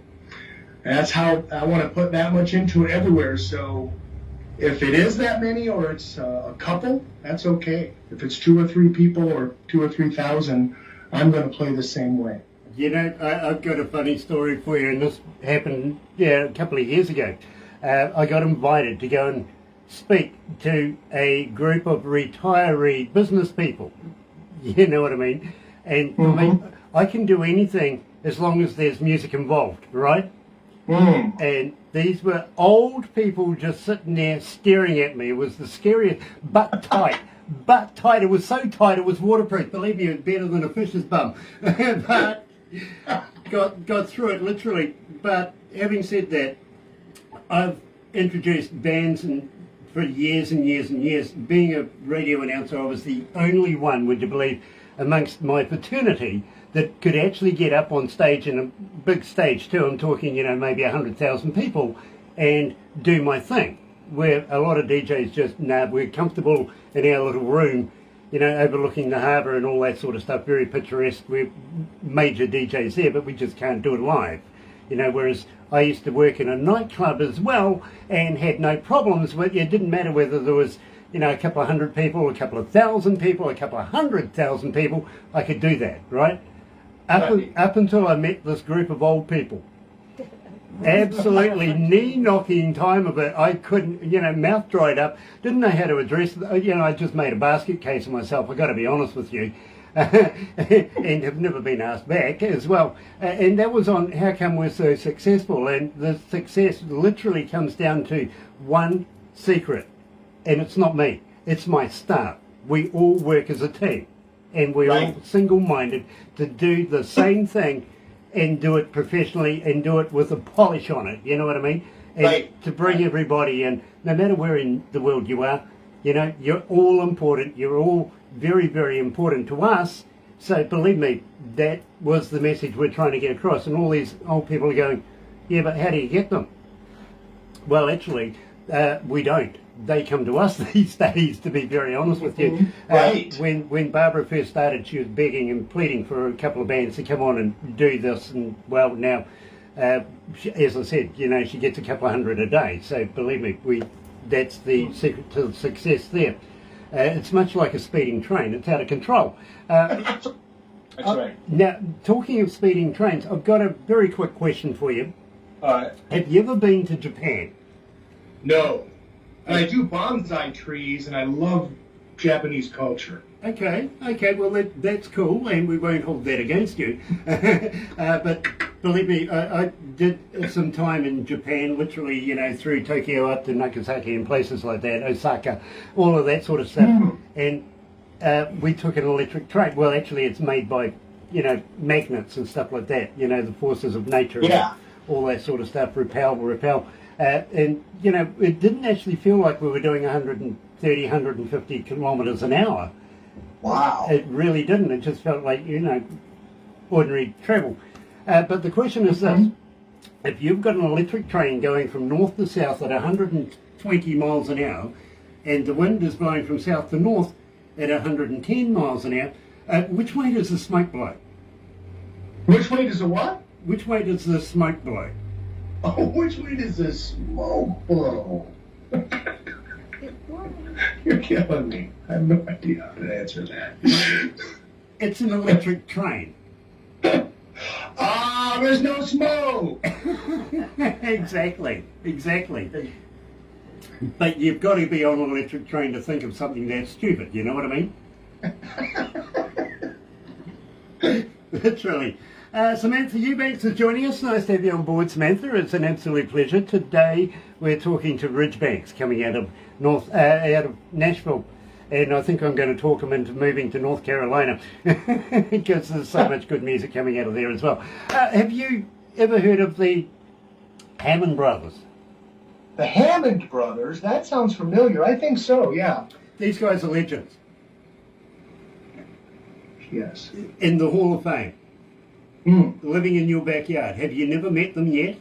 And that's how I want to put that much into it everywhere. So if it is that many, or it's a couple, that's okay. If it's 2 or 3 people, or 2 or 3,000, I'm going to play the same way. I've got a funny story for you, and this happened a couple of years ago. I got invited to go and speak to a group of retiree business people. You know what I mean? And I can do anything as long as there's music involved, right? And these were old people just sitting there staring at me. It was the scariest, but tight. It was so tight it was waterproof. Believe me, it was better than a fish's bum. But got through it literally. But having said that, I've introduced bands for years and years and years. Being a radio announcer, I was the only one, would you believe, amongst my fraternity that could actually get up on stage, in a big stage too, I'm talking, maybe 100,000 people, and do my thing. Where a lot of DJs just, we're comfortable in our little room, overlooking the harbour and all that sort of stuff, very picturesque. We're major DJs there, but we just can't do it live. Whereas I used to work in a nightclub as well and had no problems with it. Didn't matter whether there was, a couple of hundred people, a couple of thousand people, a couple of 100,000 people, I could do that, right? Up until I met this group of old people. Absolutely knee-knocking time of it. I couldn't, mouth dried up, didn't know how to address it. I just made a basket case of myself, I've got to be honest with you. And have never been asked back as well. And that was on how come we're so successful. And the success literally comes down to one secret. And it's not me, it's my staff. We all work as a team. And we're all single-minded to do the same thing and do it professionally and do it with a polish on it, you know what I mean? And to bring everybody in, no matter where in the world you are, you're all important. You're all very, very important to us. So believe me, that was the message we're trying to get across. And all these old people are going, yeah, but how do you get them? Well, actually, we don't. They come to us these days, to be very honest with you. When Barbara first started, she was begging and pleading for a couple of bands to come on and do this. And, well, now, as I said, she gets a couple of hundred a day. So believe me, that's the secret to success there. It's much like a speeding train. It's out of control. That's right. Now, talking of speeding trains, I've got a very quick question for you. All right. Have you ever been to Japan? No. And I do bonsai trees, and I love Japanese culture. Okay, well that's cool, and we won't hold that against you. But believe me, I did some time in Japan, literally, through Tokyo up to Nagasaki and places like that, Osaka, all of that sort of stuff. And we took an electric train. Well, actually, it's made by, magnets and stuff like that. The forces of nature, and all that sort of stuff, repel. And, you know, it didn't actually feel like we were doing 130, 150 kilometres an hour. Wow. It really didn't. It just felt like, you know, ordinary travel. But the question is this. If you've got an electric train going from north to south at 120 miles an hour, and the wind is blowing from south to north at 110 miles an hour, which way does the smoke blow? Which way does the what? Which way does the smoke blow? Oh, which way does the smoke blow? You're killing me. I have no idea how to answer that. It's an electric train. Ah, there's no smoke. Exactly. But you've got to be on an electric train to think of something that stupid, you know what I mean? Literally. Samantha Eubanks is joining us. Nice to have you on board, Samantha. It's an absolute pleasure. Today we're talking to RidgeBanks coming out of Nashville. And I think I'm going to talk them into moving to North Carolina because there's so much good music coming out of there as well. Have you ever heard of the Hammond Brothers? The Hammond Brothers? That sounds familiar. I think so, yeah. These guys are legends. Yes. In the Hall of Fame. Living in your backyard. Have you never met them yet?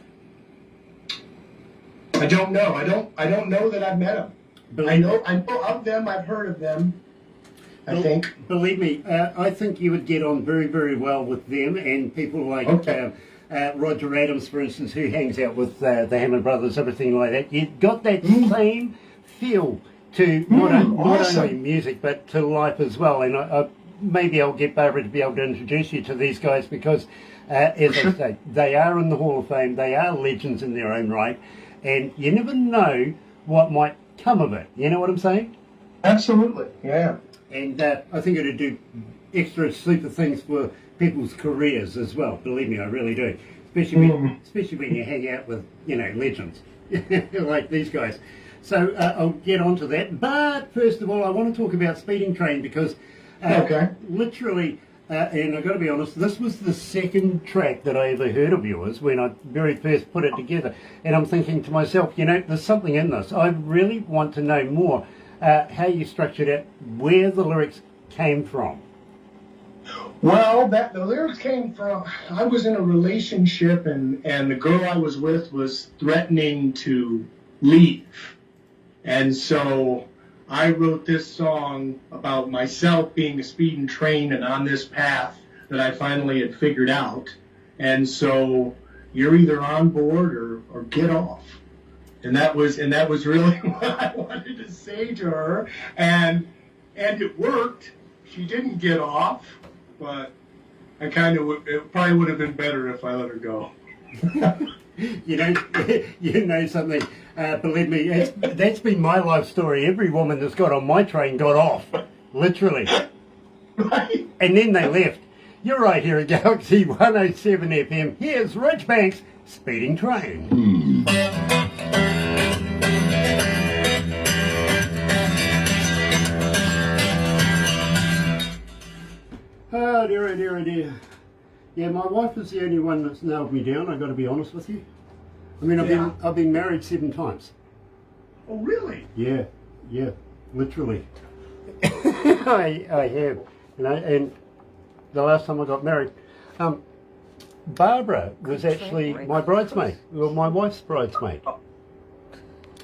I don't know. I don't know that I've met them. I know of them. I've heard of them. I think. Believe me, I think you would get on very, very well with them and people like Roger Adams, for instance, who hangs out with the Hammond Brothers, everything like that. You've got that same feel to not only music but to life as well. And maybe I'll get Barbara to be able to introduce you to these guys because, as I say, they are in the Hall of Fame. They are legends in their own right, and you never know what might come of it. You know what I'm saying? Absolutely, yeah. And I think it'd do extra super things for people's careers as well. Believe me, I really do. Especially when you hang out with, you know, legends like these guys. So I'll get onto that. But first of all, I want to talk about Speeding Train because literally, and I've got to be honest, this was the second track that I ever heard of yours when I very first put it together. And I'm thinking to myself, you know, there's something in this. I really want to know more how you structured it, where the lyrics came from. Well, the lyrics came from, I was in a relationship and the girl I was with was threatening to leave. And so I wrote this song about myself being a speeding train and on this path that I finally had figured out. And so you're either on board or get off. And that was really what I wanted to say to her. And it worked. She didn't get off, but it probably would have been better if I let her go. You know something, believe me, that's been my life story. Every woman that's got on my train got off, literally. Right. And then they left. You're right here at Galaxy 107 FM. Here's RidgeBanks, Speeding Train. Oh dear, oh dear, oh dear. Yeah, my wife is the only one that's nailed me down, I've got to be honest with you. I mean, I've been married 7 times. Oh, really? Yeah, literally. I have, you know, and the last time I got married, Barbara was actually my bridesmaid, well, my wife's bridesmaid.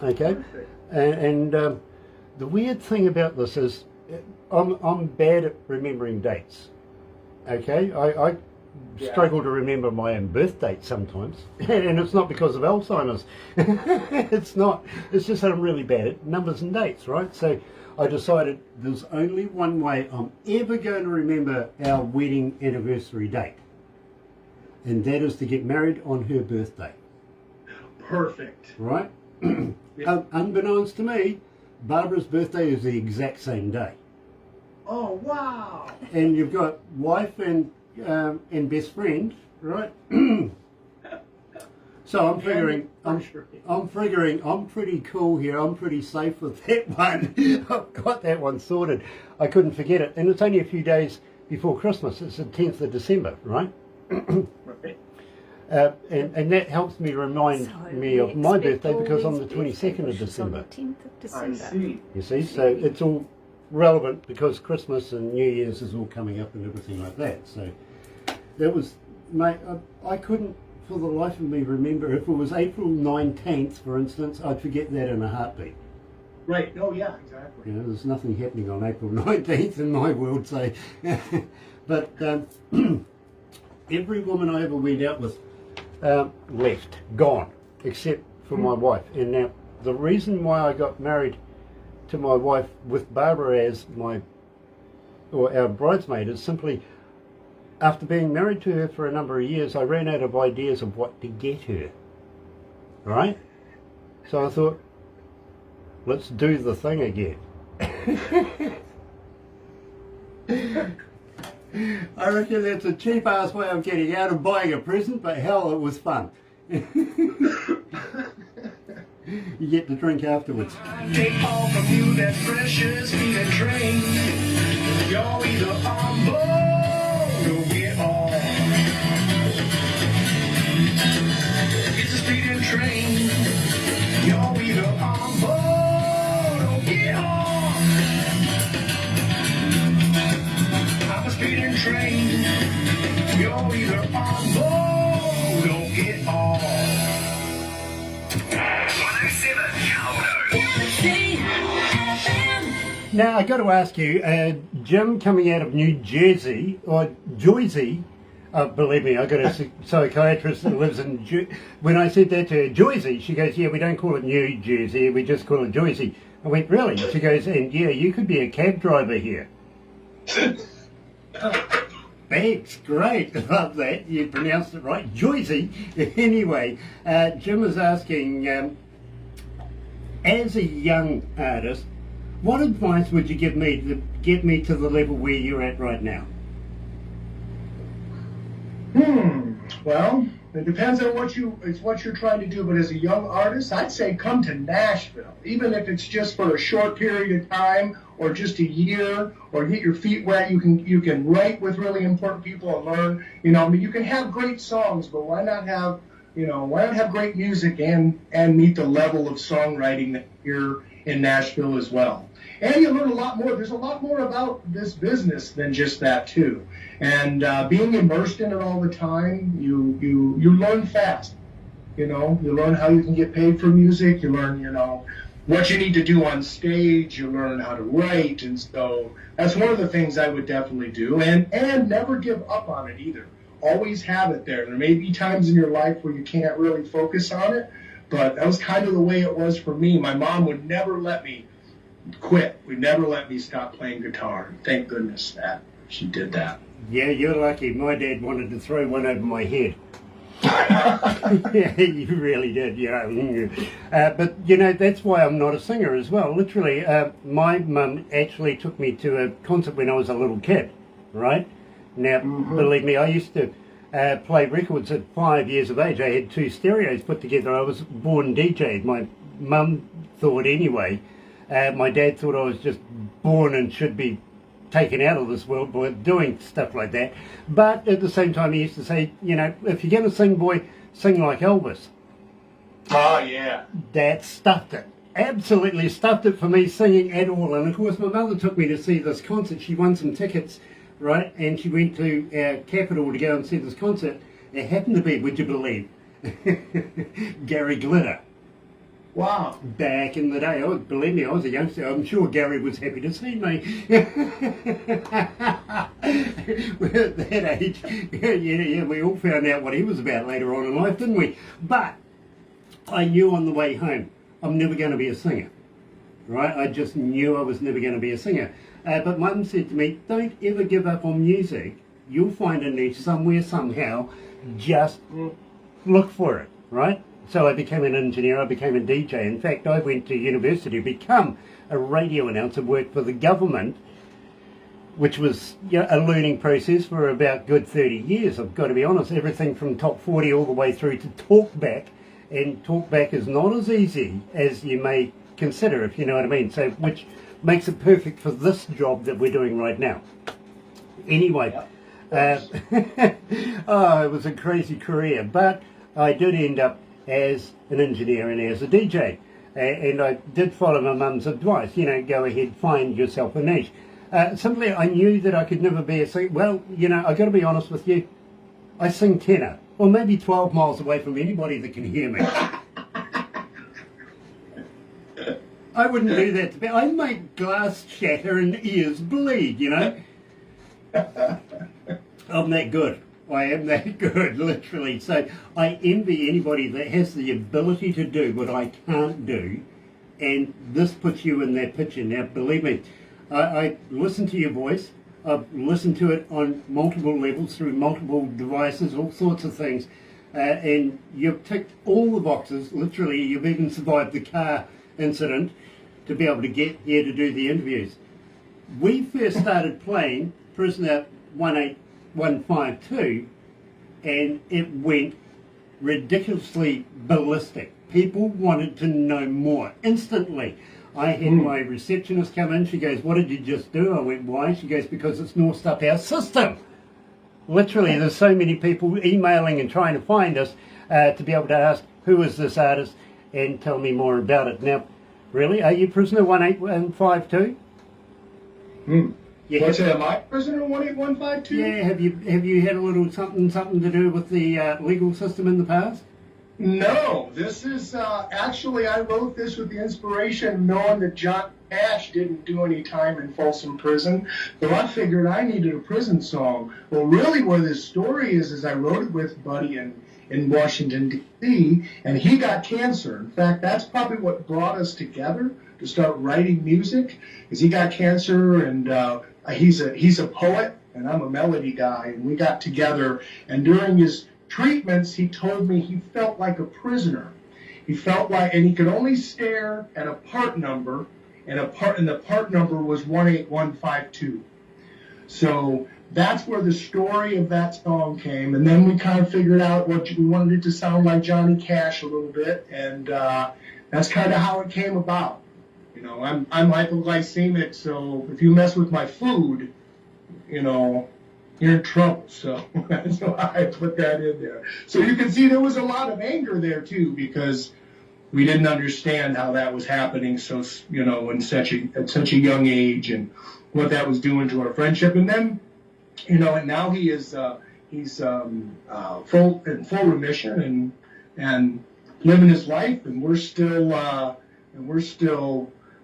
Okay, and the weird thing about this is I'm bad at remembering dates. Okay, I struggle to remember my own birth date sometimes, and it's not because of Alzheimer's. It's not. It's just that I'm really bad at numbers and dates, right? So I decided there's only one way I'm ever going to remember our wedding anniversary date, and that is to get married on her birthday. Perfect. Right? Unbeknownst to me, Barbara's birthday is the exact same day. Oh, wow. And you've got wife and best friend, right? So I'm figuring I'm pretty cool here. I'm pretty safe with that one. I've got that one sorted. I couldn't forget it. And it's only a few days before Christmas. It's the 10th of December, right? Right. And that helps me remind me of my birthday because I'm the 22nd of December. 10th of I December. see. You see, so it's all relevant because Christmas and New Year's is all coming up and everything like that. So that was, mate, I couldn't for the life of me remember if it was April 19th, for instance, I'd forget that in a heartbeat. Right. Oh, yeah, exactly. You know, there's nothing happening on April 19th in my world, so. But every woman I ever went out with left, gone, except for my wife. And now, the reason why I got married to my wife with Barbara as our bridesmaid is simply, after being married to her for a number of years, I ran out of ideas of what to get her. Right? So I thought, let's do the thing again. I reckon that's a cheap ass way of getting out of buying a present, but hell, it was fun. You get to drink afterwards. Take all from you that precious speed and train. You're either on board or get off. It's a speeding train. You're either on board or get off. I'm a speeding train. You're either on board or get off. 107 Now, I got to ask you, Jim coming out of New Jersey, or Jersey, believe me, I got a psychiatrist that lives in when I said that to her, Jersey, she goes, yeah, we don't call it New Jersey, we just call it Jersey. I went, really? She goes, and yeah, you could be a cab driver here. Thanks, great, love that, you pronounced it right, Jersey. Anyway, Jim is asking, as a young artist, what advice would you give me to get me to the level where you're at right now? Well, it depends on what you're trying to do, but as a young artist, I'd say come to Nashville, even if it's just for a short period of time or just a year, or get your feet wet. You can write with really important people and learn. You know, I mean, you can have great songs, but why not have great music and meet the level of songwriting that here in Nashville as well. And you learn a lot more. There's a lot more about this business than just that too. And being immersed in it all the time, you learn fast. You know, you learn how you can get paid for music. You learn, what you need to do on stage. You learn how to write. And so that's one of the things I would definitely do. And never give up on it either. Always have it there. There may be times in your life where you can't really focus on it, but that was kind of the way it was for me. My mom would never let me quit. Would never let me stop playing guitar. Thank goodness that she did that. Yeah, you're lucky. My dad wanted to throw one over my head. Yeah, you really did, but, that's why I'm not a singer as well. Literally, my mum actually took me to a concert when I was a little kid, right? Now, believe me, I used to play records at 5 years of age. I had 2 stereos put together. I was born DJ. My mum thought anyway. My dad thought I was just born and should be taken out of this world by doing stuff like that. But at the same time, he used to say, if you're going to sing, boy, sing like Elvis. Oh, yeah. That stuffed it. Absolutely stuffed it for me singing at all. And of course, my mother took me to see this concert. She won some tickets, right? And she went to Capitol to go and see this concert. It happened to be, would you believe, Gary Glitter. Wow. Back in the day, believe me, I was a youngster. I'm sure Gary was happy to see me. We're at that age, yeah, we all found out what he was about later on in life, didn't we? But I knew on the way home, I'm never going to be a singer, right? I just knew I was never going to be a singer. But Mum said to me, don't ever give up on music. You'll find a niche somewhere, somehow. Just look for it, right? So I became an engineer, I became a DJ. In fact, I went to university to become a radio announcer, worked for the government, which was a learning process for about good 30 years, I've got to be honest. Everything from Top 40 all the way through to Talkback. And Talkback is not as easy as you may consider, if you know what I mean. So, which makes it perfect for this job that we're doing right now. Anyway, Oh, it was a crazy career, but I did end up as an engineer and as a DJ. And I did follow my mum's advice, go ahead, find yourself a niche. Simply, I knew that I could never be a singer. Well, I've got to be honest with you, I sing tenor, or maybe 12 miles away from anybody that can hear me. I wouldn't do that to me. I make glass shatter and ears bleed, I'm that good. I am that good, literally. So I envy anybody that has the ability to do what I can't do, and this puts you in that picture. Now, believe me, I listen to your voice. I've listened to it on multiple levels through multiple devices, all sorts of things, and you've ticked all the boxes. Literally, you've even survived the car incident to be able to get here to do the interviews. We first started playing Prisoner 18152, and it went ridiculously ballistic. People wanted to know more instantly. I had my receptionist come in. She goes, "What did you just do?" I went, "Why?" She goes, "Because it's northed up our system." Literally, there's so many people emailing and trying to find us to be able to ask, who is this artist, and tell me more about it. Now, really, are you Prisoner 18152? Yeah. What's that? Am I Prisoner 18152? Yeah, have you had a little something to do with the legal system in the past? No, this is actually I wrote this with the inspiration knowing that John Cash didn't do any time in Folsom Prison, so I figured I needed a prison song. Well, really, where this story is I wrote it with a buddy in Washington D.C. and he got cancer. In fact, that's probably what brought us together to start writing music. Is he got cancer and he's a poet and I'm a melody guy, and we got together, and during his treatments, he told me he felt like a prisoner. He felt like, and he could only stare at a part number, and the part number was 18152. So that's where the story of that song came, and then we kind of figured out what we wanted it to sound like Johnny Cash a little bit, and that's kind of how it came about. I'm hypoglycemic, so if you mess with my food, you're in trouble. So that's why I put that in there. So you can see there was a lot of anger there too, because we didn't understand how that was happening. So at such a young age, and what that was doing to our friendship. And then, and now he's in full remission and living his life, and we're still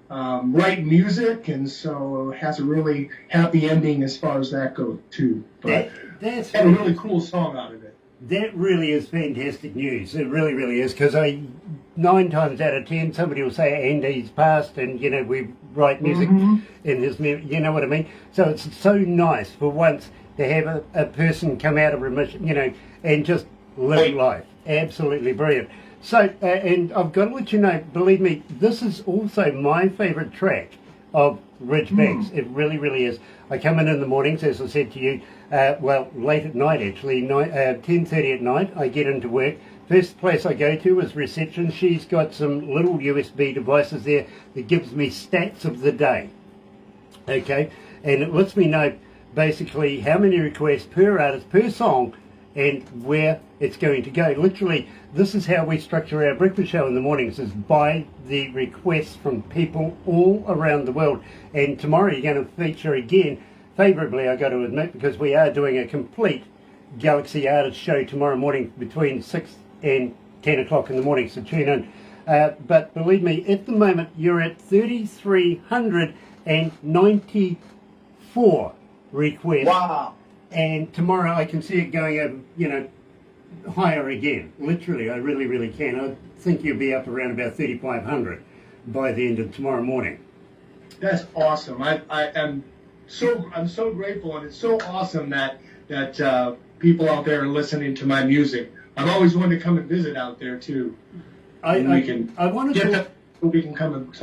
write music, and so it has a really happy ending as far as that goes too. But that's had a really cool song out of it. That really is fantastic news. It really, really is, because 9 times out of 10 somebody will say Andy's passed, and we write music in his you know what I mean. So it's so nice for once to have a person come out of remission, and just live life. Absolutely brilliant. So, and I've got to let you know, believe me, this is also my favourite track of RidgeBanks. It really, really is. I come in the mornings, as I said to you, late at night actually, 10:30 at night, I get into work. First place I go to is reception. She's got some little USB devices there that gives me stats of the day. Okay, and it lets me know basically how many requests per artist, per song, and where it's going to go. Literally, this is how we structure our breakfast show in the mornings, is by the requests from people all around the world. And tomorrow you're going to feature again, favourably I got to admit, because we are doing a complete Galaxy Artist show tomorrow morning between 6 and 10 o'clock in the morning, so tune in. But believe me, at the moment you're at 3,394 requests. Wow. And tomorrow I can see it going up, higher again. Literally, I really, really can. I think you'll be up around about 3,500 by the end of tomorrow morning. That's awesome. I'm so grateful, and it's so awesome that people out there are listening to my music. I've always wanted to come and visit out there too. I want to. We can come and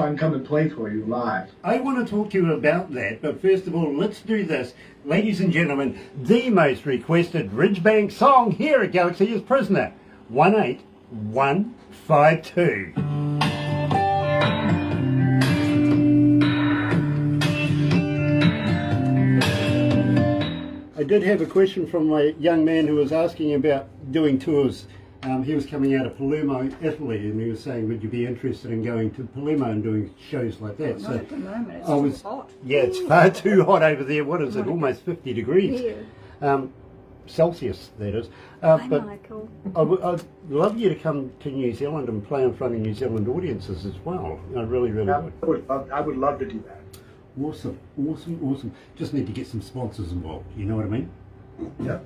play for you live. I want to talk to you about that, but first of all, let's do this. Ladies and gentlemen, the most requested RidgeBanks song here at Galaxy is Prisoner 18152. I did have a question from a young man who was asking about doing tours. He was coming out of Palermo, Italy, and he was saying, would you be interested in going to Palermo and doing shows like that? Not at the moment, it's I was, too hot. yeah, it's far too hot over there. What is it? Almost 50 degrees. Yeah. Celsius, that is. Hi, But Michael. I'd love you to come to New Zealand and play in front of New Zealand audiences as well. I really, really would. I would love to do that. Awesome, awesome, awesome. Just need to get some sponsors involved, you know what I mean? Yeah.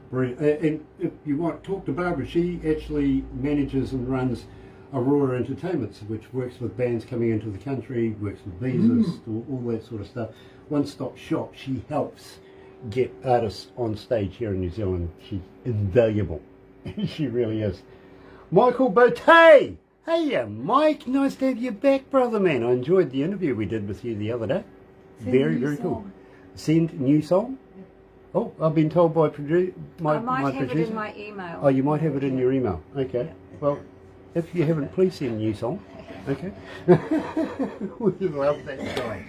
Brilliant. And if you want, talk to Barbara. She actually manages and runs Aurora Entertainments, which works with bands coming into the country, works with visas, all that sort of stuff. One-stop shop. She helps get artists on stage here in New Zealand. She's invaluable. She really is. Michael Botay! Hey, Mike, nice to have you back, brother man. I enjoyed the interview we did with you the other day. Very, very cool. Send new song? Oh, I've been told by my I might have producer. it in my email. Oh, you might have it in your email. Okay. Well, if you haven't, please send a new song. Okay. We love that guy.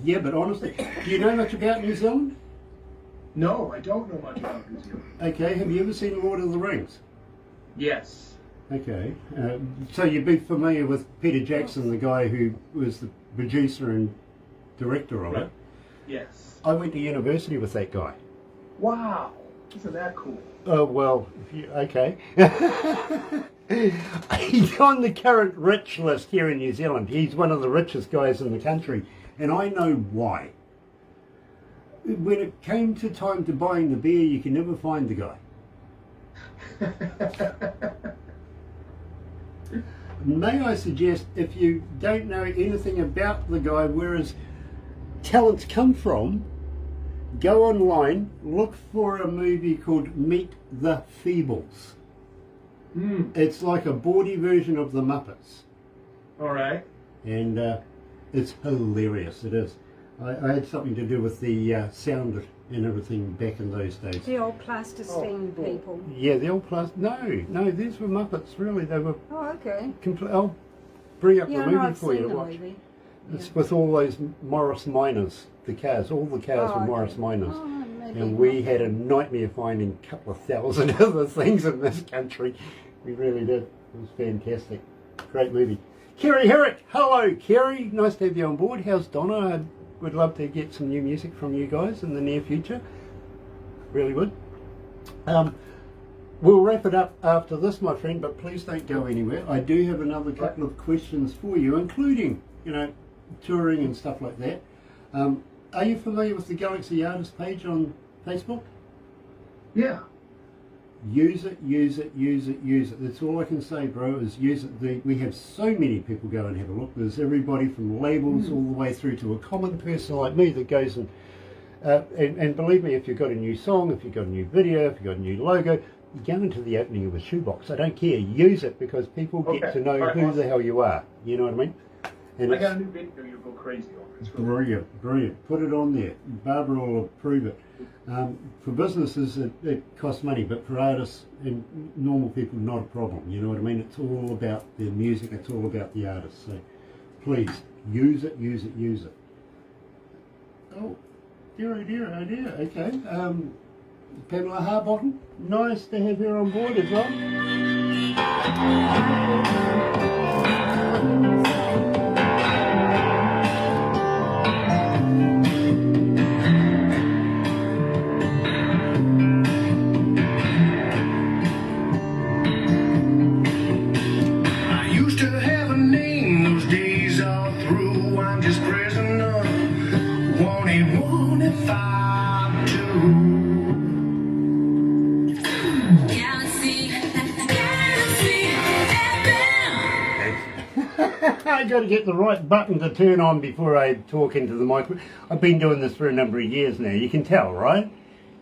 Yeah, but honestly, do you know much about New Zealand? No, I don't know much about New Zealand. Okay. Have you ever seen Lord of the Rings? Yes. Okay. So you'd be familiar with Peter Jackson, the guy who was the producer and director of it. Yes. I went to university with that guy. Wow. Isn't that cool? Oh, well, okay. He's on the current rich list here in New Zealand. He's one of the richest guys in the country, and I know why. When it came to time to buying the beer, you can never find the guy. May I suggest, if you don't know anything about the guy, where his talents come from, go online, look for a movie called Meet the Feebles. It's like a bawdy version of the Muppets. All right. And it's hilarious, it is. I had something to do with the sound and everything back in those days. The old plasticine people. Yeah, the old plus. No, these were Muppets, really. They were. Oh, okay. I'll bring up Yeah, the no, movie I've for you seen to the watch. movie. It's with all those Morris Miners, the cars. All the cars were okay. Morris Miners. Oh, maybe And we not. had a nightmare finding a couple of thousand other things in this country. We really did. It was fantastic. Great movie. Kerry Herrick. Hello, Kerry. Nice to have you on board. How's Donna? I would love to get some new music from you guys in the near future. Really would. We'll wrap it up after this, my friend, but please don't go anywhere. I do have another couple of questions for you, including, touring and stuff like that. Are you familiar with the Galaxy Artist page on Facebook? Yeah. Use it, use it, use it, use it. That's all I can say, bro, is use it. We have so many people go and have a look. There's everybody from labels all the way through to a common person like me that goes and believe me, if you've got a new song, if you've got a new video, if you've got a new logo, you go into the opening of a shoebox. I don't care. Use it because people get to know who the hell you are. You know what I mean? And I got a new video you'll go crazy over. It's really brilliant, brilliant. Put it on there. Barbara will approve it. For businesses, it costs money, but for artists and normal people, not a problem. You know what I mean? It's all about the music. It's all about the artists. So please, use it, use it, use it. Oh, dear, oh dear, oh dear. Okay. Pamela Harbottom, nice to have her on board as well. I used to have a name those days all through. I'm just prisoner. Wanted 152. I got to get the right button to turn on before I talk into the mic. I've been doing this for a number of years now. You can tell, right?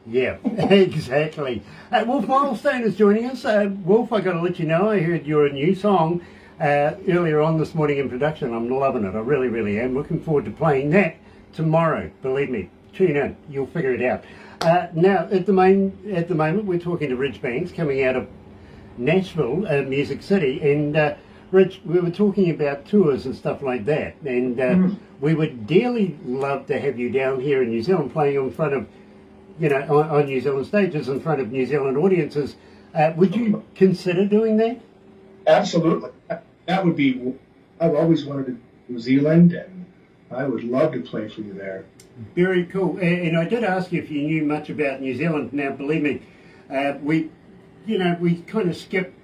Yeah, exactly. Wolf Milestone is joining us. Wolf, I got to let you know, I heard your new song earlier on this morning in production. I'm loving it. I really, really am. Looking forward to playing that tomorrow. Believe me. Tune in. You'll figure it out. Now, at the moment, we're talking to RidgeBanks coming out of Nashville, Music City, and Rich, we were talking about tours and stuff like that, and we would dearly love to have you down here in New Zealand playing in front of, on New Zealand stages in front of New Zealand audiences. Would you consider doing that? Absolutely. That would be. I've always wanted to do New Zealand, and I would love to play for you there. Very cool. And I did ask you if you knew much about New Zealand. Now, believe me, we kind of skip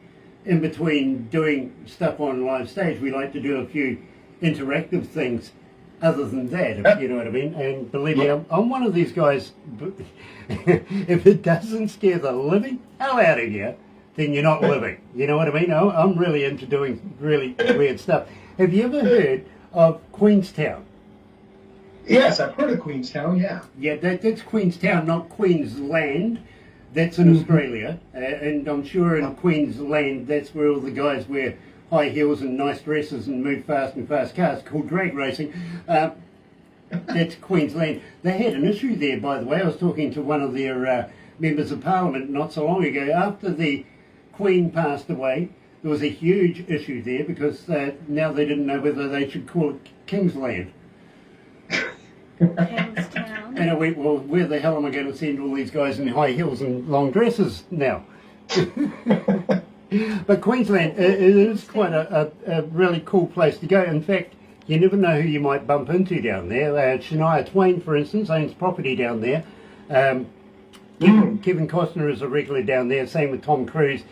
in between doing stuff on live stage. We like to do a few interactive things other than that, if you know what I mean. And believe me, I'm one of these guys, if it doesn't scare the living hell out of you, then you're not living. You know what I mean? I'm really into doing really weird stuff. Have you ever heard of Queenstown? Yes, I've heard of Queenstown, yeah. Yeah, that's Queenstown, not Queensland. That's in Australia. And I'm sure in Queensland, that's where all the guys wear high heels and nice dresses and move fast in fast cars, called drag racing. That's Queensland. They had an issue there, by the way. I was talking to one of their members of Parliament not so long ago. After the Queen passed away, there was a huge issue there because now they didn't know whether they should call it Kingsland. Jamestown. And I went, well, where the hell am I going to send all these guys in high heels and long dresses now? But Queensland, it is quite a really cool place to go. In fact, you never know who you might bump into down there. Shania Twain, for instance, owns property down there. Kevin Costner is a regular down there. Same with Tom Cruise,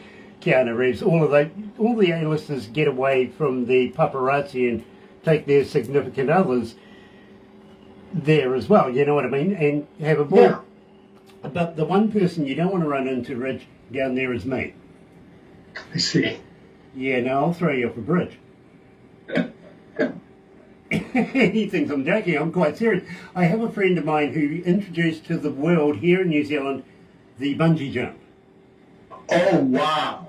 Keanu Reeves. All the A-listers get away from the paparazzi and take their significant others there as well. You know what I mean? And have a ball. Yeah. But the one person you don't want to run into, Rich, down there is me. I see. Yeah, no, I'll throw you off a bridge. He thinks I'm joking. I'm quite serious. I have a friend of mine who introduced to the world here in New Zealand the bungee jump. Oh, wow.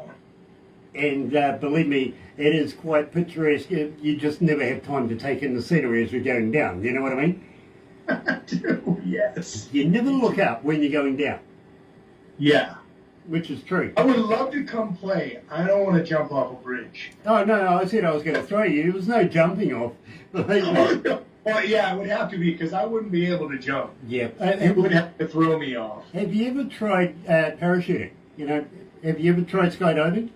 And believe me, it is quite picturesque. You just never have time to take in the scenery as you're going down. You know what I mean? I do, yes. You never look up when you're going down, Yeah. which is true. I would love to come play. I don't want to jump off a bridge. Oh, no, I said I was going to throw you. There was no jumping off. Well, yeah, it would have to be because I wouldn't be able to jump. Yeah. It would have to throw me off. Have you ever tried parachuting? Have you ever tried skydiving?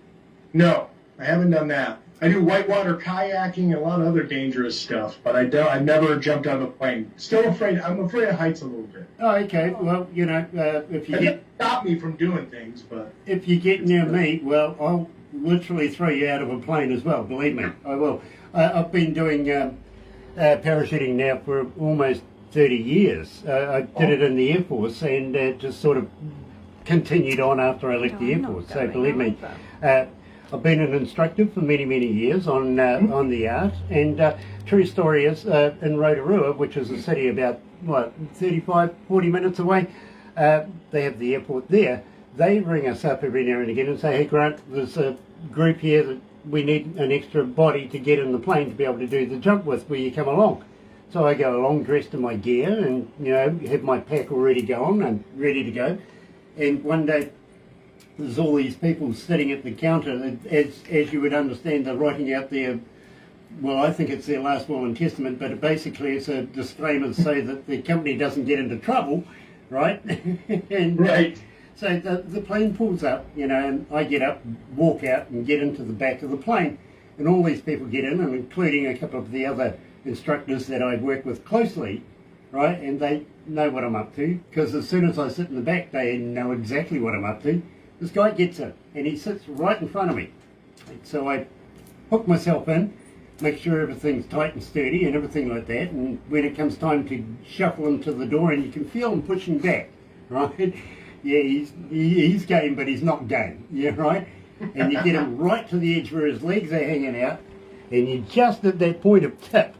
No, I haven't done that. I do whitewater kayaking and a lot of other dangerous stuff, but I never jumped out of a plane. Still afraid. I'm afraid of heights a little bit. Oh, okay. Well, if you It get doesn't stop me from doing things, but if you get near me, well, I'll literally throw you out of a plane as well. Believe me, I will. I've been doing parachuting now for almost 30 years. I did it in the Air Force and just sort of continued on after I left the Air Force. So believe me, I've been an instructor for many, many years on the art. And true story is in Rotorua, which is a city about 35, 40 minutes away. They have the airport there. They ring us up every now and again and say, "Hey Grant, there's a group here that we need an extra body to get in the plane to be able to do the jump with. Will you come along?" So I go along dressed in my gear and have my pack already going and ready to go. And one day there's all these people sitting at the counter. As you would understand, they're writing out their, well, I think it's their last will and testament, but basically it's a disclaimer to say that the company doesn't get into trouble, right? And right. so the plane pulls up, and I get up, walk out and get into the back of the plane. And all these people get in, and including a couple of the other instructors that I work with closely, right? And they know what I'm up to, because as soon as I sit in the back, they know exactly what I'm up to. This guy gets in, and he sits right in front of me. So I hook myself in, make sure everything's tight and sturdy and everything like that. And when it comes time to shuffle him to the door, and you can feel him pushing back, right? Yeah, he's game, but he's not game, yeah, right? And you get him right to the edge where his legs are hanging out, and you're just at that point of tip,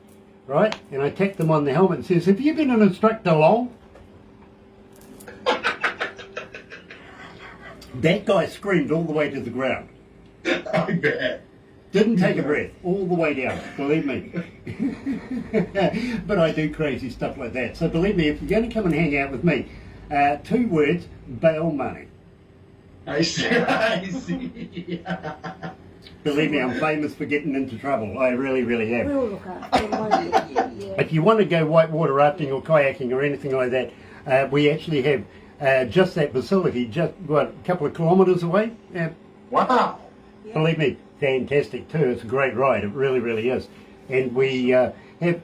right? And I tap them on the helmet and says, "Have you been an instructor long?" That guy screamed all the way to the ground. I bet. Didn't take a breath, all the way down, believe me. But I do crazy stuff like that. So believe me, if you're going to come and hang out with me, 2 words, bail money. I see. I see. Believe me, I'm famous for getting into trouble. I really, really am. We'll look after you. Yeah. If you want to go whitewater rafting or kayaking or anything like that, we actually have just that facility, just a couple of kilometres away. Wow. Believe me, fantastic too. It's a great ride. It really, really is. And we have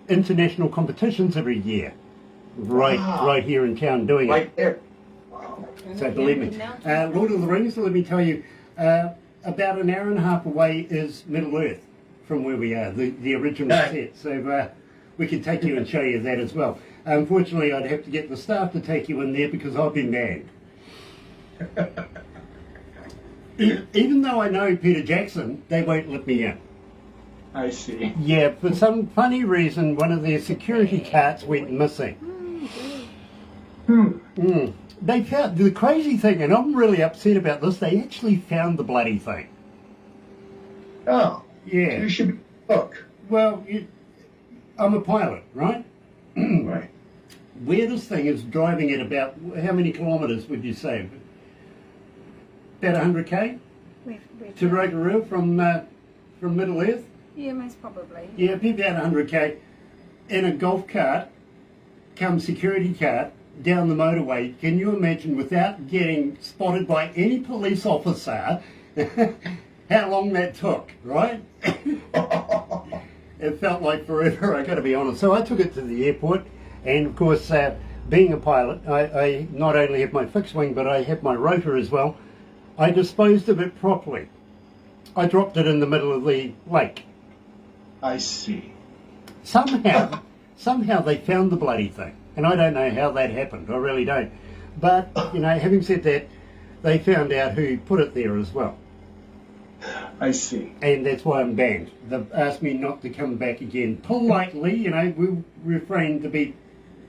international competitions every year, right here in town doing it. Right there. So believe me, Lord of the Rings. Let me tell you, about an hour and a half away is Middle Earth from where we are, the original set. So we can take you and show you that as well. Unfortunately, I'd have to get the staff to take you in there because I've been banned. Even though I know Peter Jackson, they won't let me in. I see. Yeah, for some funny reason, one of their security carts went missing. They found, the crazy thing, and I'm really upset about this, they actually found the bloody thing. Oh, Yeah. you should look. Well, I'm a pilot, right? Right. Weirdest thing is driving at about, how many kilometres would you say? About 100k We've to Rotorua from Middle Earth? yeah, most probably. Yeah, be about 100k. In a golf cart, come security cart, down the motorway. Can you imagine, without getting spotted by any police officer, how long that took, right? It felt like forever, I got to be honest. So I took it to the airport, and of course, being a pilot, I not only have my fixed wing, but I have my rotor as well. I disposed of it properly. I dropped it in the middle of the lake. I see. Somehow they found the bloody thing. And I don't know how that happened, I really don't. But, having said that, they found out who put it there as well. I see. And that's why I'm banned. They've asked me not to come back again. Politely, we'll refrain to be,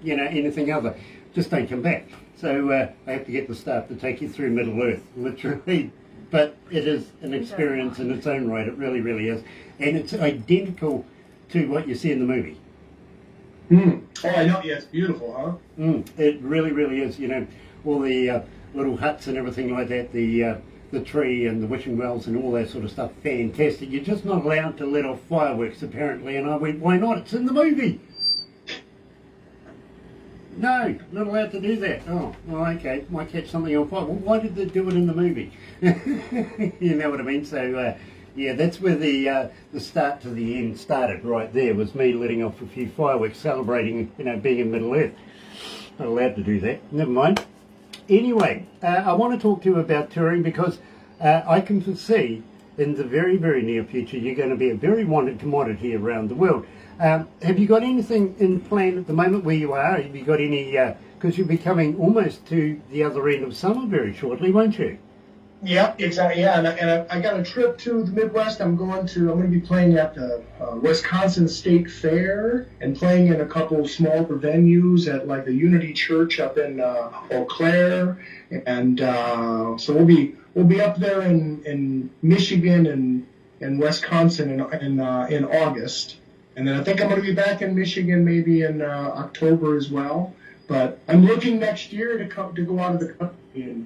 anything other. Just don't come back. So I have to get the staff to take you through Middle Earth, literally. But it is an experience in its own right. It really, really is. And it's identical to what you see in the movie. Oh, I know. Yeah, it's beautiful, huh? It really, really is. All the little huts and everything like that, the tree and the wishing wells and all that sort of stuff. Fantastic. You're just not allowed to let off fireworks, apparently. And I went, why not? It's in the movie. No, not allowed to do that. Oh, okay. Might catch something on fire. Well, why did they do it in the movie? You know what I mean? So, yeah, that's where the start to the end started. Right there was me letting off a few fireworks, celebrating, being in Middle Earth. Not allowed to do that. Never mind. Anyway, I want to talk to you about touring because I can foresee in the very, very near future you're going to be a very wanted commodity around the world. Have you got anything in plan at the moment where you are? Have you got any, because you'll be coming almost to the other end of summer very shortly, won't you? Yeah, exactly. Yeah, and I got a trip to the Midwest. I'm going to be playing at the Wisconsin State Fair and playing in a couple smaller venues at like the Unity Church up in Eau Claire, and so we'll be up there in Michigan and Wisconsin in August, and then I think I'm going to be back in Michigan maybe in October as well. But I'm looking next year to go out of the country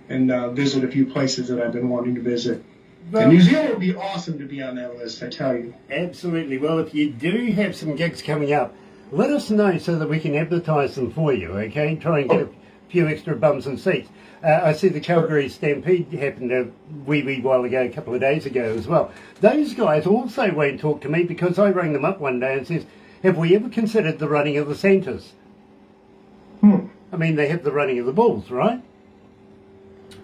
and visit a few places that I've been wanting to visit. Well, and New Zealand would be awesome to be on that list, I tell you. Absolutely. Well, if you do have some gigs coming up, let us know so that we can advertise them for you, okay? Try and get a few extra bums and seats. I see the Calgary Stampede happened a wee while ago, a couple of days ago as well. Those guys also won't talk to me because I rang them up one day and says, have we ever considered the running of the Santas? I mean, they have the running of the bulls, right?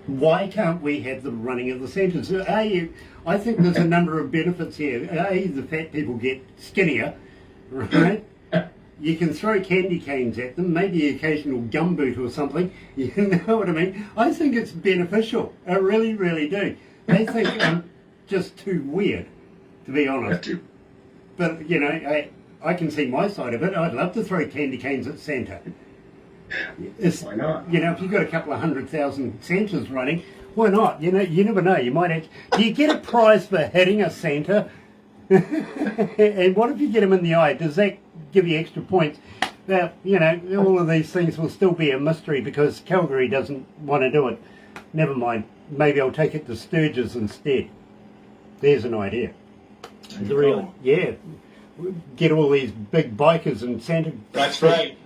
Why can't we have the running of the Santas? I think there's a number of benefits here. The fat people get skinnier, right? You can throw candy canes at them, maybe occasional gumboot or something. You know what I mean? I think it's beneficial. I really, really do. They think I'm just too weird, to be honest. But, I can see my side of it. I'd love to throw candy canes at Santa. Why not? If you've got a couple of 100,000 Santas running, why not? You never know. You might do you get a prize for hitting a Santa? And what if you get him in the eye? Does that give you extra points? Now, all of these things will still be a mystery because Calgary doesn't want to do it. Never mind. maybe I'll take it to Sturgis instead. There's an idea. There you go. Yeah. Get all these big bikers and Santa. That's right.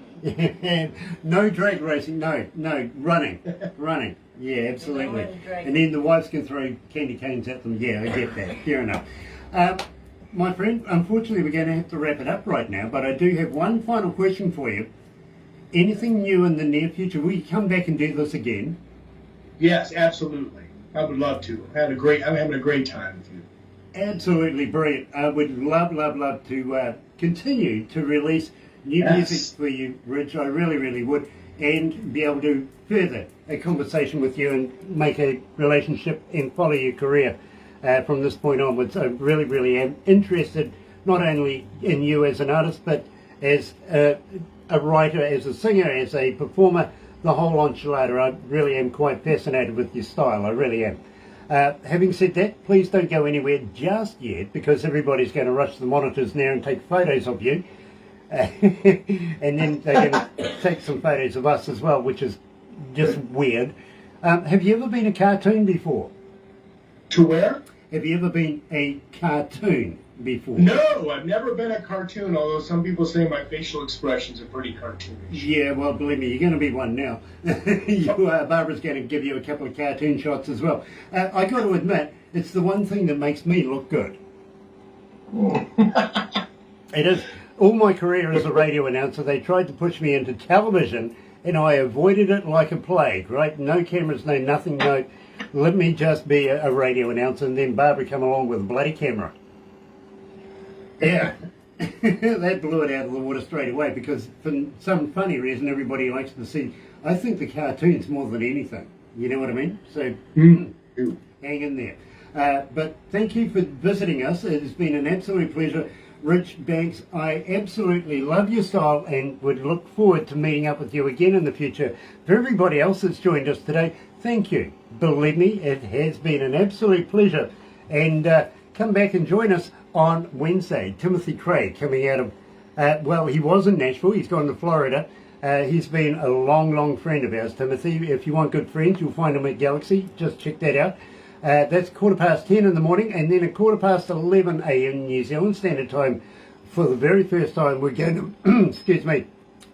No drag racing, no, running. Yeah, absolutely. And then the wives can throw candy canes at them. Yeah, I get that. Fair enough. My friend, unfortunately, we're going to have to wrap it up right now, but I do have one final question for you. Anything new in the near future? Will you come back and do this again? Yes, absolutely. I would love to. I'm having a great time with you. Absolutely brilliant. I would love to continue to release new music for you, Ridge. I really would. And be able to further a conversation with you and make a relationship and follow your career from this point onwards. I really am interested not only in you as an artist, but as a writer, as a singer, as a performer, the whole enchilada. I really am quite fascinated with your style. I really am. Having said that, please don't go anywhere just yet, because everybody's going to rush the monitors now and take photos of you. And then they're going to take some photos of us as well, which is just weird. Have you ever been a cartoon before? To where? Have you ever been a cartoon before? No, I've never been a cartoon, although some people say my facial expressions are pretty cartoonish. Yeah, well, believe me, you're going to be one now. Barbara's going to give you a couple of cartoon shots as well. I got to admit, it's the one thing that makes me look good. It is. All my career as a radio announcer, they tried to push me into television, and I avoided it like a plague, right? No cameras, no nothing, no. Let me just be a radio announcer, and then Barbara come along with a bloody camera. Yeah. That blew it out of the water straight away, because for some funny reason, everybody likes to see, I think, the cartoons more than anything. You know what I mean? So, hang in there. But thank you for visiting us. It has been an absolute pleasure. RidgeBanks, I absolutely love your style and would look forward to meeting up with you again in the future. For everybody else that's joined us today, thank you. Believe me, it has been an absolute pleasure. And come back and join us on Wednesday. Timothy Craig coming out of, well, he was in Nashville. He's gone to Florida. He's been a long friend of ours, Timothy. If you want good friends, you'll find him at Galaxy. Just check that out. That's 10:15 in the morning, and then at 11:15 a.m. New Zealand Standard Time. For the very first time, we're going to, excuse me,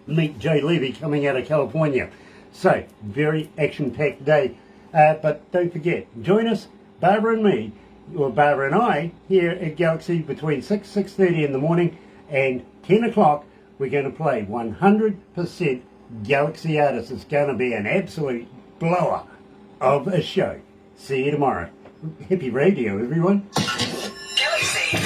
meet Jay Levy coming out of California. So, very action-packed day. But don't forget, join us, Barbara and me, or Barbara and I, here at Galaxy between 6:30 in the morning and 10 o'clock. We're going to play 100% Galaxy artists. It's going to be an absolute blower of a show. See you tomorrow. Happy radio, everyone. Galaxy.